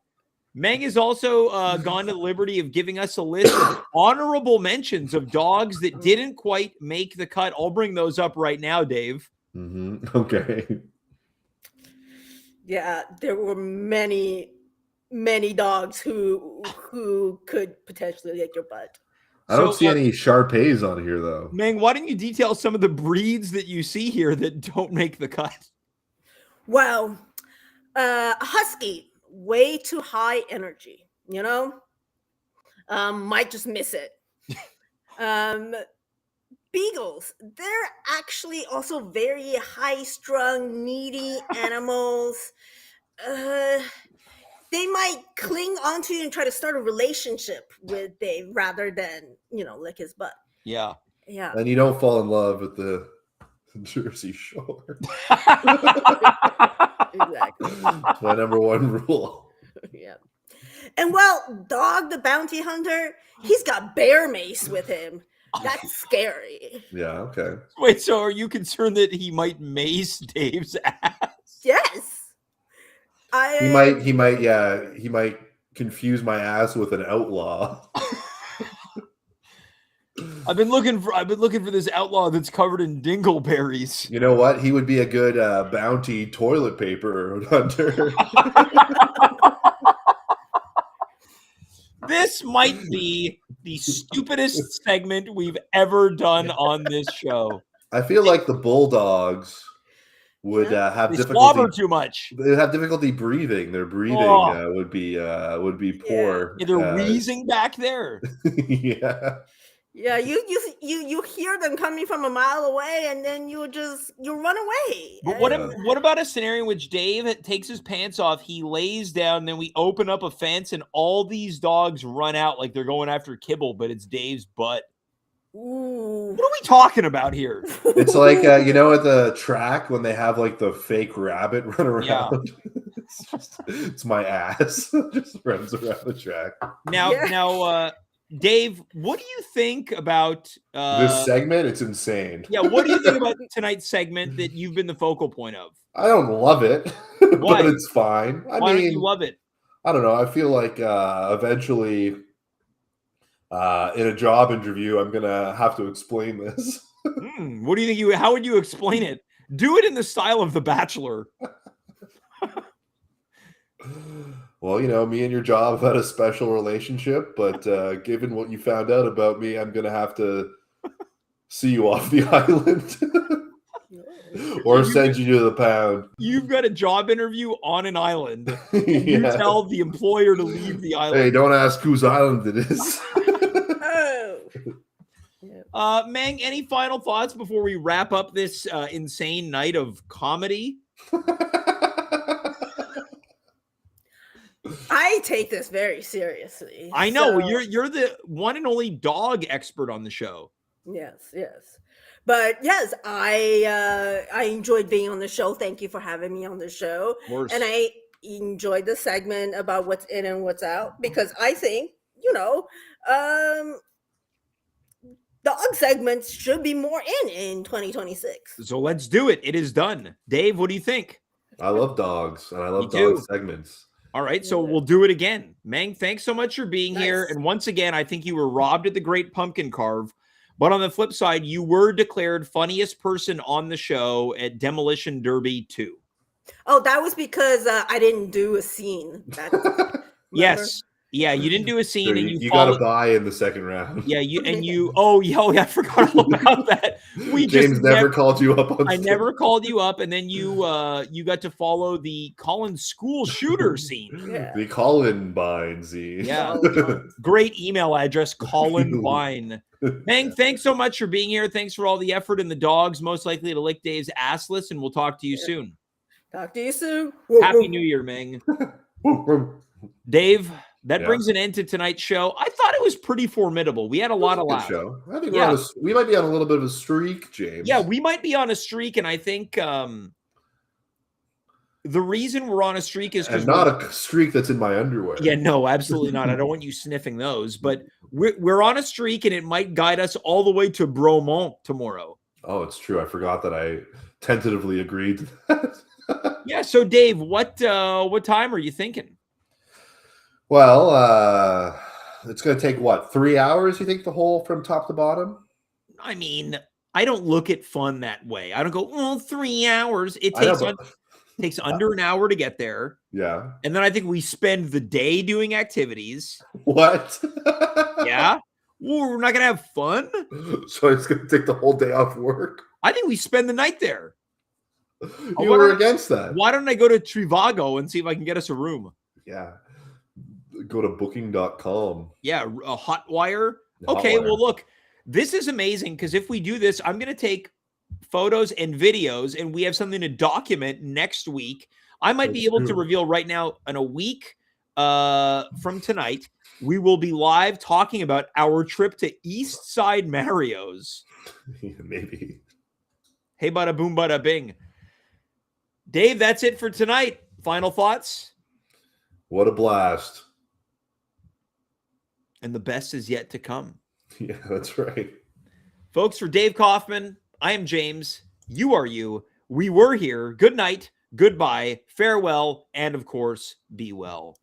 Meng has also gone to the liberty of giving us a list of honorable mentions of dogs that didn't quite make the cut. I'll bring those up right now, Dave. Okay. Yeah, there were many dogs who could potentially lick your butt. I don't So, see any Shar-Peis on here, though. Meng, why don't you detail some of the breeds that you see here that don't make the cut? Well, husky, way too high energy, you know? Might just miss it. Beagles, they're actually also very high-strung, needy animals. They might cling onto you and try to start a relationship with Dave rather than, lick his butt. Yeah. Yeah. And you don't fall in love with the Jersey Shore. Exactly. It's my number one rule. Yeah. And well, Dog the Bounty Hunter, he's got bear mace with him. That's scary. Yeah, okay. Wait, so are you concerned that he might mace Dave's ass? Yes. He might confuse my ass with an outlaw. I've been looking for this outlaw that's covered in dingleberries. You know what? He would be a good bounty toilet paper hunter. This might be the stupidest segment we've ever done on this show. I feel like the bulldogs would have They difficulty. slobber too much. They'd have difficulty breathing. Their breathing would be poor. Yeah, they're wheezing back there. Yeah. Yeah, you hear them coming from a mile away, and then you run away. But what about a scenario in which Dave takes his pants off, he lays down, then we open up a fence, and all these dogs run out like they're going after kibble, but it's Dave's butt. Ooh. What are we talking about here? It's like at the track when they have like the fake rabbit run around. Yeah. it's my ass just runs around the track. Now, Dave, what do you think about this segment? It's insane. Yeah, what do you think about tonight's segment that you've been the focal point of? I don't love it, but it's fine. Why don't you love it? I don't know. I feel like eventually in a job interview, I'm gonna have to explain this. What do you think? How would you explain it? Do it in the style of The Bachelor. Well, me and your job have had a special relationship, but given what you found out about me, I'm gonna have to see you off the island or send you to the pound. You've got a job interview on an island. You tell the employer to leave the island. Hey, don't ask whose island it is. Meng, any final thoughts before we wrap up this insane night of comedy? I take this very seriously. I know you're the one and only dog expert on the show. Yes. But yes, I enjoyed being on the show. Thank you for having me on the show. Of course. And I enjoyed the segment about what's in and what's out, because I think, dog segments should be more in 2026. So let's do it. It is done. Dave, what do you think? I love dogs, and I love Me too. dog segments. All right, so we'll do it again. Meng, thanks so much for being here. And once again, I think you were robbed at the Great Pumpkin Carve. But on the flip side, you were declared funniest person on the show at Demolition Derby 2. Oh, that was because I didn't do a scene. Yes. Yeah, you didn't do a scene, So and you got a bye in the second round. Yeah, I forgot all about that. James never called you up on I never called you up, and then you got to follow the Colin school shooter scene. Yeah. The Columbine scene. Yeah. Great email address, Columbine. Meng, thanks so much for being here. Thanks for all the effort and the dogs most likely to lick Dave's assless, and we'll talk to you soon. Talk to you soon. Happy New Year, Meng. Dave, that brings an end to tonight's show. I thought it was pretty formidable. We had a lot of laughs. I think we might be on a little bit of a streak, James. Yeah, we might be on a streak, and I think The reason we're on a streak is because And not a streak that's in my underwear. Yeah, no, absolutely not. I don't want you sniffing those, but we're on a streak, and it might guide us all the way to Bromont tomorrow. Oh, it's true. I forgot that I tentatively agreed to that. Yeah. So, Dave, what time are you thinking? Well, it's going to take what, 3 hours? You think the hole from top to bottom? I mean, I don't look at fun that way. I don't go, well, 3 hours. It I know, takes takes under an hour to get there. Yeah. And then I think we spend the day doing activities. What? Yeah. Well, we're not going to have fun. So it's going to take the whole day off work? I think we spend the night there. You were against that. Why don't I go to Trivago and see if I can get us a room? Yeah. Go to booking.com. Yeah. A Hotwire. Okay. Well, look, this is amazing because if we do this, I'm going to take photos and videos, and we have something to document next week. I might be able to reveal right now in a week from tonight, we will be live talking about our trip to East Side Mario's. Yeah, maybe. Hey, bada boom, bada bing. Dave, that's it for tonight. Final thoughts? What a blast. And the best is yet to come. Yeah, that's right. Folks, for Dave Kaufman, I am James. You are you. We were here. Good night. Goodbye. Farewell. And of course, be well.